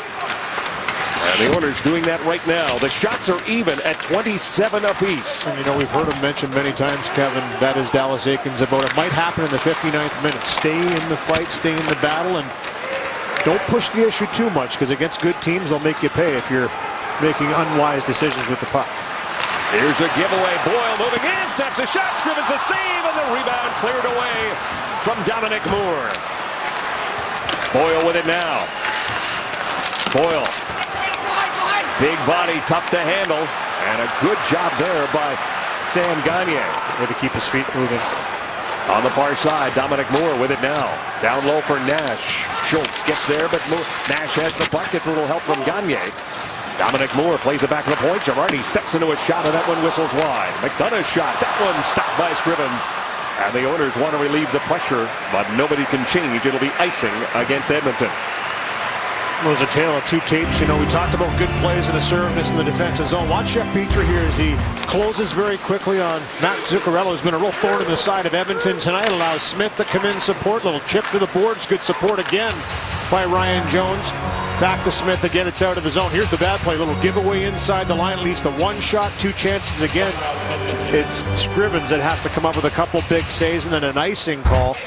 Speaker 1: And the Oilers doing that right now. The shots are even at 27 apiece.
Speaker 2: And you know, we've heard him mention many times, Kevin, that is Dallas Eakins about it. Might happen in the 59th minute. Stay in the fight, stay in the battle, and don't push the issue too much, because against good teams, they'll make you pay if you're making unwise decisions with the puck.
Speaker 1: Here's a giveaway. Boyle moving in, snaps a shot, Scrivens a save, and the rebound cleared away from Dominic Moore. Boyle with it now. Boyle. Big body, tough to handle, and a good job there by Sam Gagner.
Speaker 2: Way to keep his feet moving.
Speaker 1: On the far side, Dominic Moore with it now. Down low for Nash. Schultz gets there, but Nash has the puck. Gets a little help from Gagner. Dominic Moore plays it back to the point. Girardi steps into a shot, and that one whistles wide. McDonough's shot. That one stopped by Scrivens. And the Oilers want to relieve the pressure, but nobody can change. It'll be icing against Edmonton.
Speaker 2: It was a tale of 2 tapes. You know, we talked about good plays in the service in the defensive zone. Watch Jeff Petrie here as he closes very quickly on Matt Zuccarello, who's been a real thorn in the side of Edmonton tonight. Allows Smith to come in, support. Little chip to the boards. Good support again by Ryan Jones. Back to Smith again. It's out of the zone. Here's the bad play. Little giveaway inside the line. Leads to 1 shot, 2 chances again. It's Scrivens that has to come up with a couple big saves, and then an icing call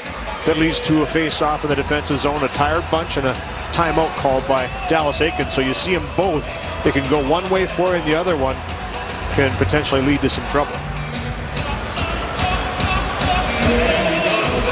Speaker 2: that leads to a face-off in the defensive zone. A tired bunch and a timeout called by Dallas Eakins. So you see them both. They can go one way for it, and the other one can potentially lead to some trouble.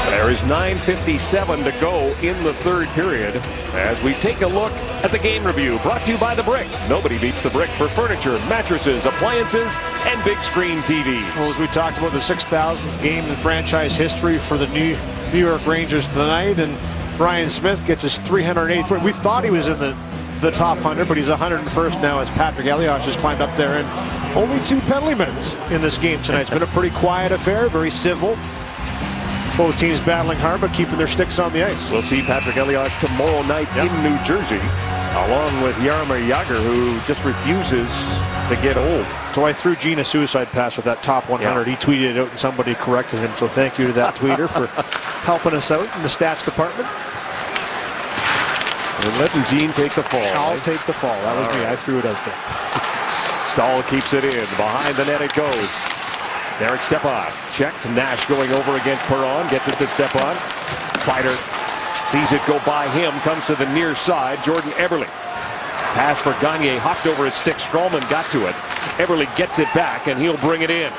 Speaker 1: There There is 9:57 to go in the third period as we take a look at the game review brought to you by The Brick. Nobody beats The Brick for furniture, mattresses, appliances, and big screen TVs.
Speaker 2: Well, as we talked about, the 6,000th game in franchise history for the New York Rangers tonight, and Ryan Smith gets his 308th. We thought he was in the top 100, but he's 101st now as Patrick Elias has climbed up there. And only 2 penalty minutes in this game tonight. It's been a pretty quiet affair, very civil. Both teams battling hard, but keeping their sticks on the ice.
Speaker 1: We'll see Patrick Elias tomorrow night in New Jersey, along with Jaromir Jagr, who just refuses to get old.
Speaker 2: So I threw Gene a suicide pass with that top 100. He tweeted it out and somebody corrected him. So thank you to that tweeter for helping us out in the stats department.
Speaker 1: And letting Gene take the fall.
Speaker 2: I'll take the fall. That was me. I threw it out there.
Speaker 1: Stahl keeps it in. Behind the net it goes. Derek Stepan checked. Nash going over against Perron. Gets it to Stepan. Kreider sees it go by him. Comes to the near side. Jordan Eberle. Pass for Gagne. Hopped over his stick. Strallman got to it. Eberle gets it back and he'll bring it in.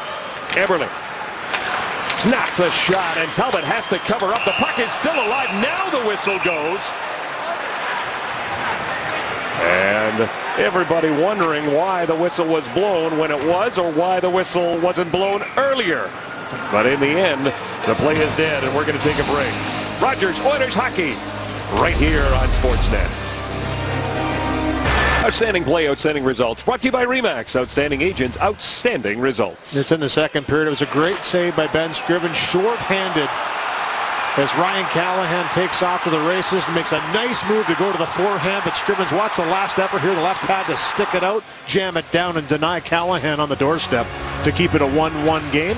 Speaker 1: Eberle snaps a shot and Talbot has to cover up. The puck is still alive. Now the whistle goes. And everybody wondering why the whistle was blown when it was, or why the whistle wasn't blown earlier. But in the end, the play is dead, and we're going to take a break. Rogers Oilers hockey, right here on Sportsnet. Outstanding play, outstanding results. Brought to you by RE/MAX. Outstanding agents, outstanding results.
Speaker 2: It's in the second period. It was a great save by Ben Scrivens, short-handed, as Ryan Callahan takes off to the races and makes a nice move to go to the forehand. But Scrivens, watch the last effort here. The left pad to stick it out, jam it down, and deny Callahan on the doorstep to keep it a 1-1 game.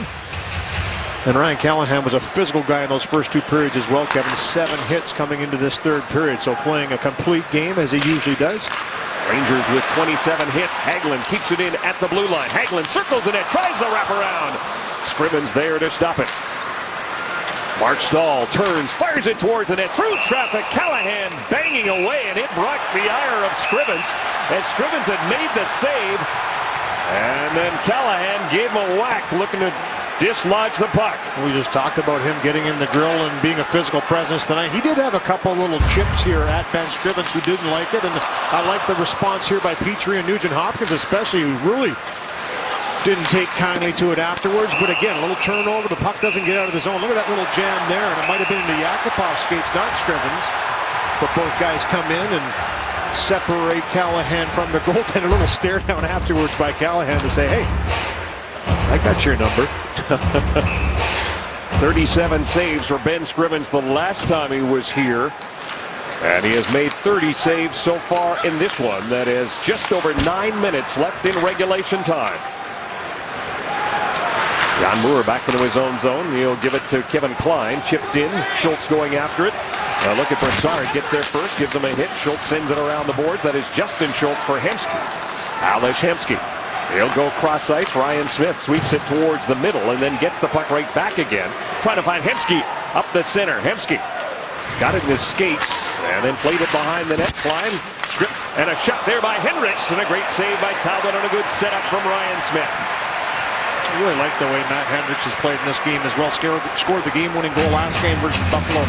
Speaker 2: And Ryan Callahan was a physical guy in those first 2 periods as well, Kevin. 7 hits coming into this third period, so playing a complete game as he usually does.
Speaker 1: Rangers with 27 hits. Hagelin keeps it in at the blue line. Hagelin circles the net, tries the wraparound. Scrivens there to stop it. Mark Stahl turns, fires it towards the net, through traffic. Callahan banging away, and it brought the ire of Scrivens, as Scrivens had made the save. And then Callahan gave him a whack, looking to dislodge the puck.
Speaker 2: We just talked about him getting in the grill and being a physical presence tonight. He did have a couple little chips here at Ben Scrivens who didn't like it, and I like the response here by Petrie and Nugent Hopkins especially, who really didn't take kindly to it afterwards. But again, a little turnover, the puck doesn't get out of the zone. Look at that little jam there, and it might have been into Yakupov's skates, not Scrivens. But both guys come in and separate Callahan from the goaltender. A little stare down afterwards by Callahan to say, hey, I got your number.
Speaker 1: 37 saves for Ben Scrivens the last time he was here. And he has made 30 saves so far in this one. That is just over 9 minutes left in regulation time. John Moore back into his own zone. He'll give it to Kevin Klein. Chipped in. Schultz going after it. Look at Brassard. Gets there first. Gives him a hit. Schultz sends it around the boards. That is Justin Schultz for Hemsky. Ales Hemsky. He'll go cross ice. Ryan Smith sweeps it towards the middle and then gets the puck right back again. Trying to find Hemsky up the center. Hemsky got it in his skates and then played it behind the net. Klein stripped, and a shot there by Hendricks, and a great save by Talbot on a good setup from Ryan Smith.
Speaker 2: I really like the way Matt Hendricks has played in this game as well. Scored the game-winning goal last game versus Buffalo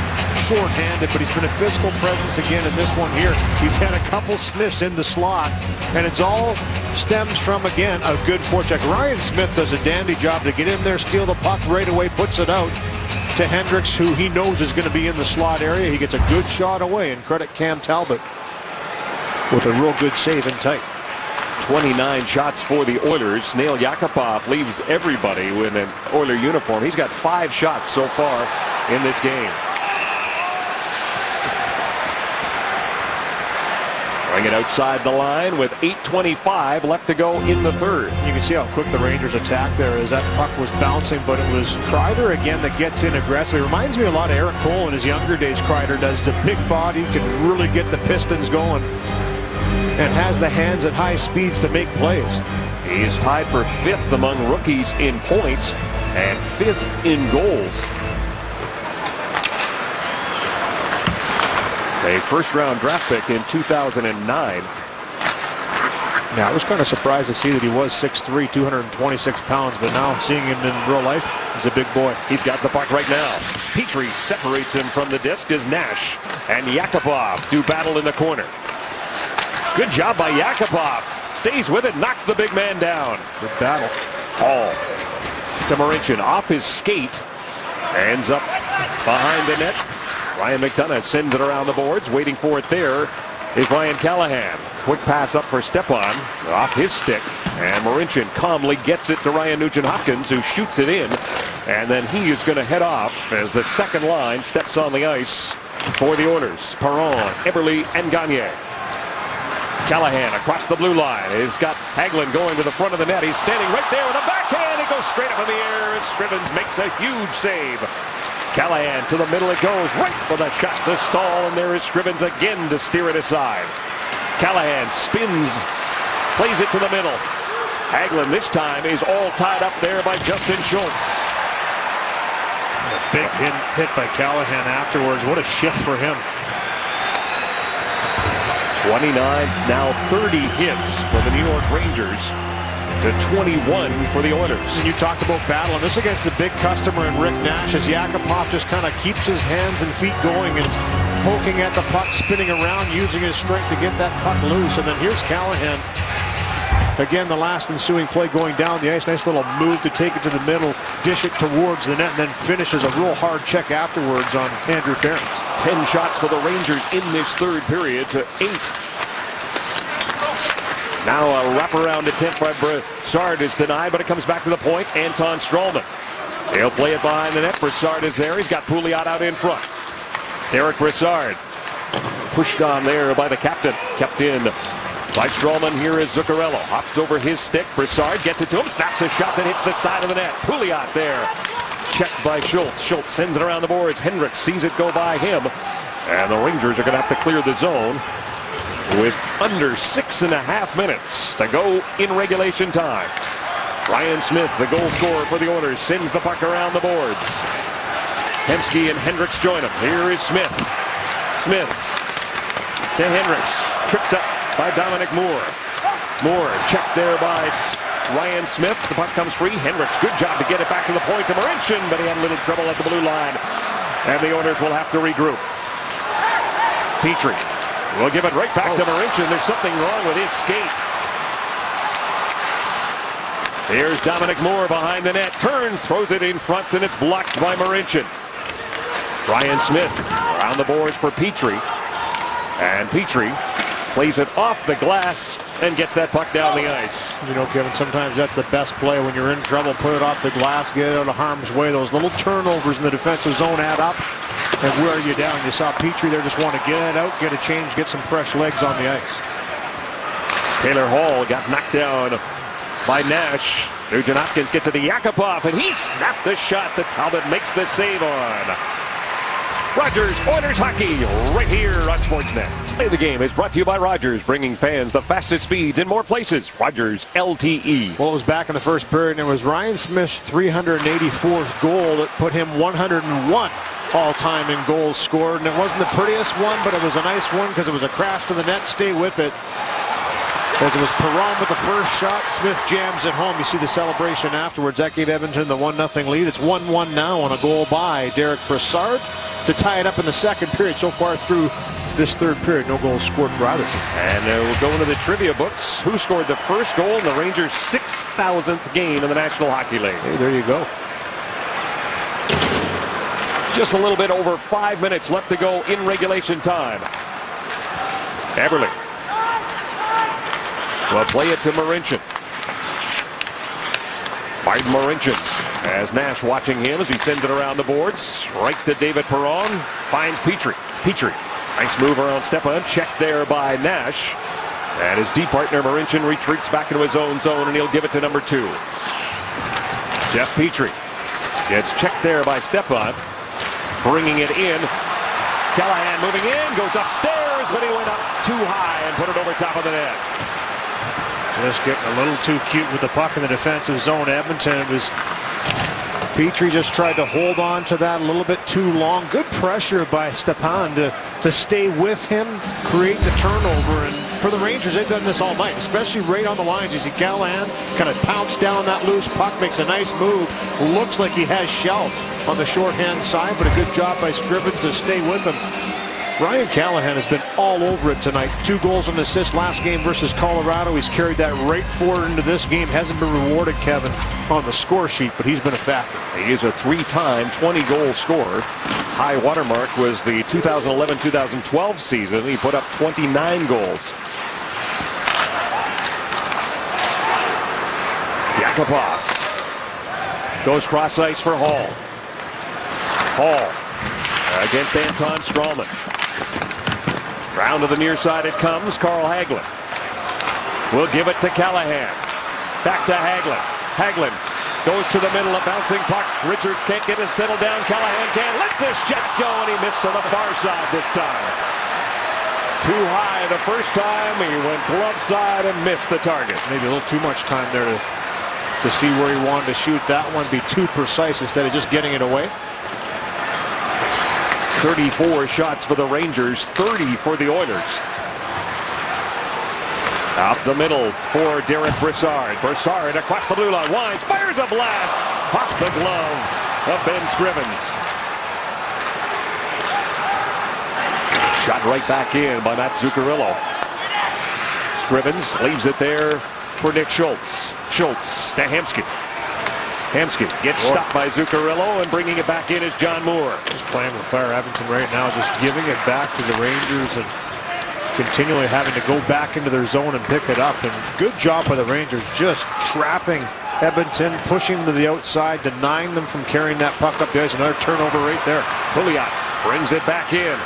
Speaker 2: short-handed, but he's been a physical presence again in this one here. He's had a couple sniffs in the slot, and it's all stems from, again, a good forecheck. Ryan Smith does a dandy job to get in there, steal the puck right away, puts it out to Hendricks, who he knows is going to be in the slot area. He gets a good shot away, and credit Cam Talbot with a real good save in tight.
Speaker 1: 29 shots for the Oilers. Nail Yakupov leaves everybody with an Oiler uniform. He's got 5 shots so far in this game. Bring it outside the line with 8:25 left to go in the third.
Speaker 2: You can see how quick the Rangers attack there as that puck was bouncing, but it was Kreider again that gets in aggressive. It reminds me a lot of Eric Cole in his younger days. Kreider does the big body, can really get the Pistons going, and has the hands at high speeds to make plays.
Speaker 1: He is tied for 5th among rookies in points and 5th in goals. A first-round draft pick in 2009.
Speaker 2: Yeah, I was kind of surprised to see that he was 6'3", 226 pounds, but now seeing him in real life, he's a big boy.
Speaker 1: He's got the puck right now. Petrie separates him from the disc as Nash and Yakupov do battle in the corner. Good job by Yakupov. Stays with it, knocks the big man down.
Speaker 2: Good battle.
Speaker 1: Hall to Marincin off his skate. Ends up behind the net. Ryan McDonough sends it around the boards. Waiting for it there is Ryan Callahan. Quick pass up for Stepan off his stick. And Marincin calmly gets it to Ryan Nugent-Hopkins, who shoots it in. And then he is going to head off as the second line steps on the ice for the Oilers. Perron, Eberle, and Gagne. Callahan across the blue line. He's got Hagelin going to the front of the net. He's standing right there with a backhand. It goes straight up in the air as Scrivens makes a huge save. Callahan to the middle it goes, right with a shot to stall, and there is Scrivens again to steer it aside. Callahan spins, plays it to the middle. Hagelin this time is all tied up there by Justin Schultz.
Speaker 2: A big hit by Callahan afterwards. What a shift for him.
Speaker 1: 29, now 30 hits for the New York Rangers to 21 for the Oilers.
Speaker 2: And you talked about battling this against the big customer in Rick Nash as Yakupov just kind of keeps his hands and feet going and poking at the puck, spinning around, using his strength to get that puck loose. And then here's Callahan. Again, the last ensuing play going down the ice. Nice little move to take it to the middle, dish it towards the net, and then finishes a real hard check afterwards on Andrew Ference.
Speaker 1: 10 shots for the Rangers in this third period to 8. Now a wraparound attempt by Brassard is denied, but it comes back to the point. Anton Stralman. He'll play it behind the net. Brassard is there. He's got Pouliot out in front. Derek Brassard pushed on there by the captain. Kept in by Stralman. Here is Zuccarello. Hops over his stick. Brassard gets it to him. Snaps a shot that hits the side of the net. Pouliot there. Checked by Schultz. Schultz sends it around the boards. Hendricks sees it go by him. And the Rangers are going to have to clear the zone with under 6.5 minutes to go in regulation time. Ryan Smith, the goal scorer for the Oilers, sends the puck around the boards. Hemsky and Hendricks join him. Here is Smith. Smith to Hendricks. Tripped up by Dominic Moore. Moore checked there by Ryan Smith. The puck comes free. Hendricks, good job to get it back to the point to Marincin, but he had a little trouble at the blue line. And the Oilers will have to regroup. Petrie will give it right back to Marincin. There's something wrong with his skate. Here's Dominic Moore behind the net. Turns, throws it in front, and it's blocked by Marincin. Ryan Smith around the boards for Petrie. And Petrie plays it off the glass and gets that puck down the ice.
Speaker 2: You know, Kevin, sometimes that's the best play when you're in trouble. Put it off the glass, get it out of harm's way. Those little turnovers in the defensive zone add up and wear you down. You saw Petrie there just want to get it out, get a change, get some fresh legs on the ice.
Speaker 1: Taylor Hall got knocked down by Nash. Nugent-Hopkins gets to the Yakupov, and he snapped the shot that Talbot makes the save on. Rogers Oilers hockey right here on Sportsnet. Play the game is brought to you by Rogers, bringing fans the fastest speeds in more places. Rogers LTE.
Speaker 2: Well, it was back in the first period, and it was Ryan Smith's 384th goal that put him 101 all-time in goals scored. And it wasn't the prettiest one, but it was a nice one because it was a crash to the net. Stay with it. As it was Perron with the first shot, Smith jams it home. You see the celebration afterwards. That gave Edmonton the 1-0 lead. It's 1-1 now on a goal by Derek Brassard to tie it up in the second period. So far through this third period, no goals scored for either team.
Speaker 1: And we'll go into the trivia books. Who scored the first goal in the Rangers' 6,000th game in the National Hockey League?
Speaker 2: Hey, there you go.
Speaker 1: Just a little bit over 5 minutes left to go in regulation time. Eberle will play it to Marincin. Martin Marincin, as Nash watching him as he sends it around the boards. Right to David Perron. Finds Petrie. Petrie. Nice move around Stepan. Checked there by Nash. And his D partner Marincin retreats back into his own zone, and he'll give it to number 2. Jeff Petrie gets checked there by Stepan. Bringing it in. Callahan moving in. Goes upstairs, but he went up too high and put it over top of the net.
Speaker 2: Just getting a little too cute with the puck in the defensive zone. Edmonton, it was Petrie just tried to hold on to that a little bit too long. Good pressure by Stepan to stay with him, create the turnover, and for the Rangers, they've done this all night, especially right on the lines. You see Callahan kind of pounce down that loose puck, makes a nice move. Looks like he has shelf on the shorthand side, but a good job by Scrivens to stay with him. Ryan Callahan has been all over it tonight. 2 goals and assists last game versus Colorado. He's carried that right forward into this game. Hasn't been rewarded, Kevin, on the score sheet, but he's been a factor.
Speaker 1: He is a 3-time 20-goal scorer. High watermark was the 2011-2012 season. He put up 29 goals. Yakupov goes cross ice for Hall. Hall against Anton Strawman. Round to the near side it comes. Carl Hagelin will give it to Callahan. Back to Hagelin. Hagelin goes to the middle, a bouncing puck. Richards can't get it settled down. Callahan can. Lets his shot go, and he missed on the far side this time. Too high the first time. He went glove side and missed the target.
Speaker 2: Maybe a little too much time there to see where he wanted to shoot. That one be too precise instead of just getting it away.
Speaker 1: 34 shots for the Rangers, 30 for the Oilers. Up the middle for Derek Brassard. Brassard across the blue line, winds, fires a blast off the glove of Ben Scrivens. Shot right back in by Matt Zuccarello. Scrivens leaves it there for Nick Schultz. Schultz to Hemsky. Hemsky gets stopped by Zuccarello, and bringing it back in is John Moore.
Speaker 2: Just playing with fire. Edmonton right now, just giving it back to the Rangers and continually having to go back into their zone and pick it up. And good job by the Rangers, just trapping Edmonton, pushing them to the outside, denying them from carrying that puck up the ice. Another turnover right there.
Speaker 1: Pouliot brings it back in.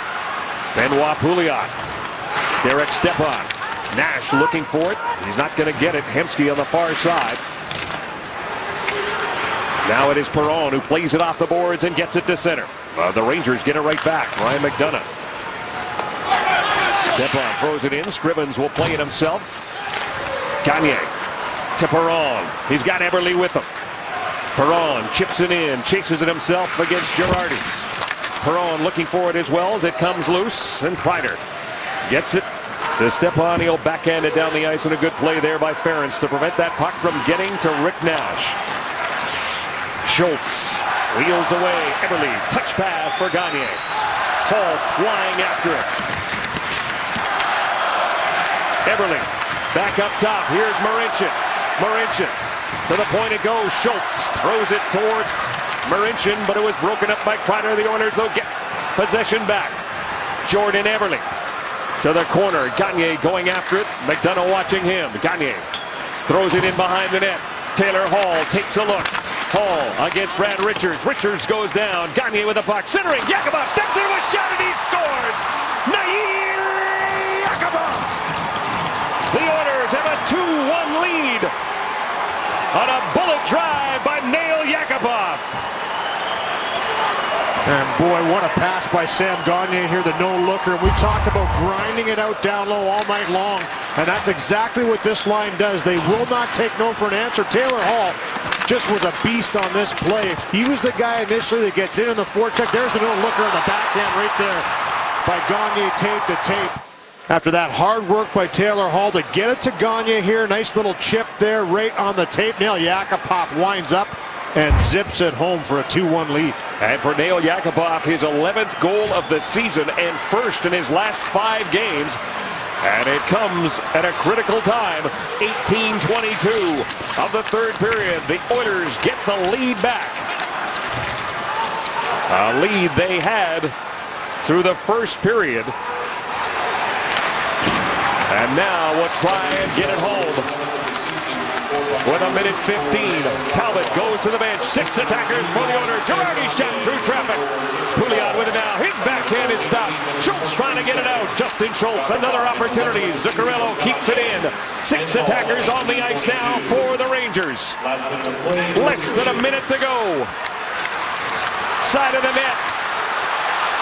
Speaker 1: Benoit Pouliot. Derek Stepan. Nash looking for it. He's not going to get it. Hemsky on the far side. Now it is Perron who plays it off the boards and gets it to center. The Rangers get it right back. Ryan McDonough. Stepan throws it in. Scrivens will play it himself. Gagne to Perron. He's got Eberle with him. Perron chips it in, chases it himself against Girardi. Perron looking for it as well as it comes loose, and Kreider gets it to Stepan. He'll backhand it down the ice, and a good play there by Ferentz to prevent that puck from getting to Rick Nash. Schultz wheels away. Eberle, touch pass for Gagne. Hall flying after it. Eberle back up top. Here's Marincin. Marincin to the point it goes. Schultz throws it towards Marincin, but it was broken up by Kreider. The Oilers, though, get possession back. Jordan Eberle to the corner. Gagne going after it. McDonough watching him. Gagne throws it in behind the net. Taylor Hall takes a look. Hall against Brad Richards. Richards goes down. Gagne with the puck. Centering. Yakupov steps into a shot and he scores. Nail Yakupov. The Oilers have a 2-1 lead on a bullet drive by Nail Yakupov.
Speaker 2: And boy, what a pass by Sam Gagne here, the no-looker. We talked about grinding it out down low all night long, and that's exactly what this line does. They will not take no for an answer. Taylor Hall just was a beast on this play. He was the guy initially that gets in the forecheck. There's the no-looker on the backhand right there by Gagne, tape to tape. After that hard work by Taylor Hall to get it to Gagne here. Nice little chip there right on the tape. Nail Yakupov winds up and zips it home for a 2-1 lead.
Speaker 1: And for Nail Yakupov, his 11th goal of the season and first in his last 5 games. And it comes at a critical time. 18:22 of the third period. The Oilers get the lead back. A lead they had through the first period. And now we'll try and get it home. With a minute 15, Talbot goes to the bench. 6 attackers for the Oilers. Girardi shot through traffic. Pouliot with it now. His backhand is stopped. Schultz trying to get it out. Justin Schultz, another opportunity. Zuccarello keeps it in. 6 attackers on the ice now for the Rangers. Less than a minute to go. Side of the net.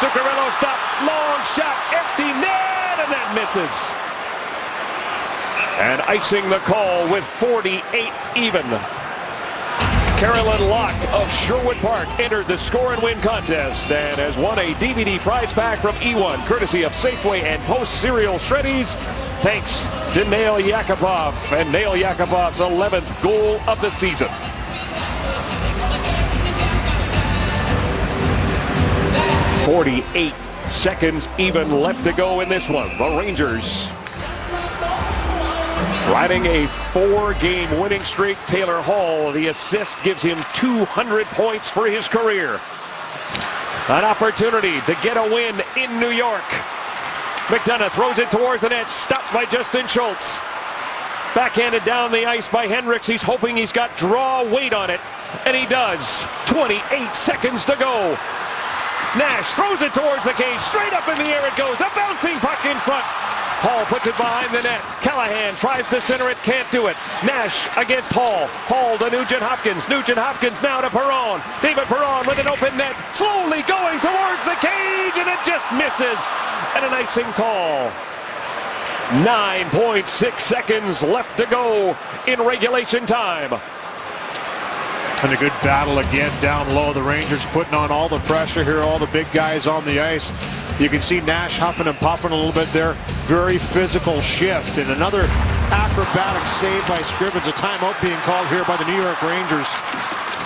Speaker 1: Zuccarello stopped. Long shot. Empty net. And that misses. And icing the call with 48 even. Carolyn Locke of Sherwood Park entered the score and win contest and has won a DVD prize pack from E1, courtesy of Safeway and Post Cereal Shreddies. thanks to Nail Yakupov, and Nail Yakupov's 11th goal of the season. .48 seconds even left to go in this one. The Rangers riding a 4-game winning streak. Taylor Hall, the assist gives him 200 points for his career. An opportunity to get a win in New York. McDonough throws it towards the net, stopped by Justin Schultz. Backhanded down the ice by Hendricks. He's hoping he's got draw weight on it, and he does. 28 seconds to go. Nash throws it towards the cage. Straight up in the air it goes. A bouncing puck in front. Hall puts it behind the net. Callahan tries to center it, can't do it. Nash against Hall. Hall to Nugent Hopkins. Nugent Hopkins now to Perron. David Perron with an open net. Slowly going towards the cage, and it just misses. And an icing call. 9.6 seconds left to go in regulation time.
Speaker 2: And a good battle again down low. The Rangers putting on all the pressure here, all the big guys on the ice. You can see Nash huffing and puffing a little bit there. Very physical shift. And another acrobatic save by Scrivens. A timeout being called here by the New York Rangers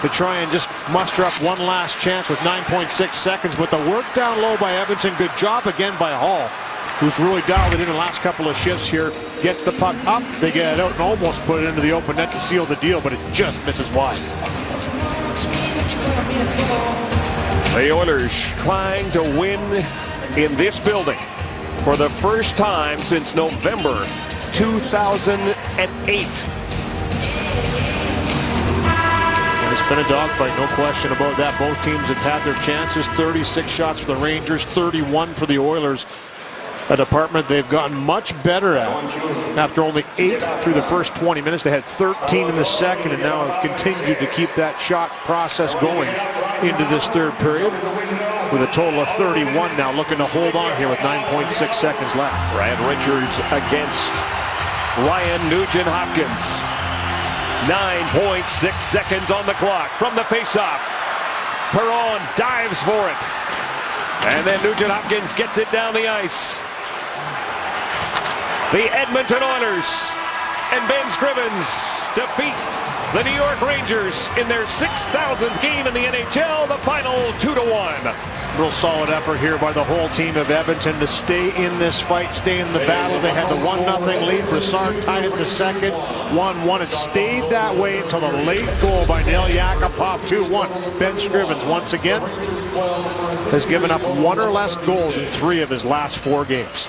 Speaker 2: to try and just muster up one last chance with 9.6 seconds. But the work down low by Edmonton. Good job again by Hall, who's really dialed it in the last couple of shifts here. Gets the puck up, they get it out and almost put it into the open net to seal the deal, but it just misses wide.
Speaker 1: The Oilers trying to win in this building for the first time since November 2008.
Speaker 2: And it's been a dogfight, no question about that. Both teams have had their chances. 36 shots for the Rangers, 31 for the Oilers. A department they've gotten much better at. After only 8 through the first 20 minutes, they had 13 in the second, and now have continued to keep that shot process going into this third period, with a total of 31 now, looking to hold on here with 9.6 seconds left.
Speaker 1: Brad Richards against Ryan Nugent-Hopkins. 9.6 seconds on the clock from the faceoff. Perron dives for it, and then Nugent-Hopkins gets it down the ice. The Edmonton Oilers and Ben Scrivens defeat the New York Rangers in their 6,000th game in the NHL, the final 2-1.
Speaker 2: Real solid effort here by the whole team of Edmonton to stay in this fight, stay in the battle. They had the 1-0 lead. Brassard tied it in the second. 1-1. It stayed that way until the late goal by Nail Yakupov. 2-1. Ben Scrivens once again has given up 1 or less goals in 3 of his last 4 games.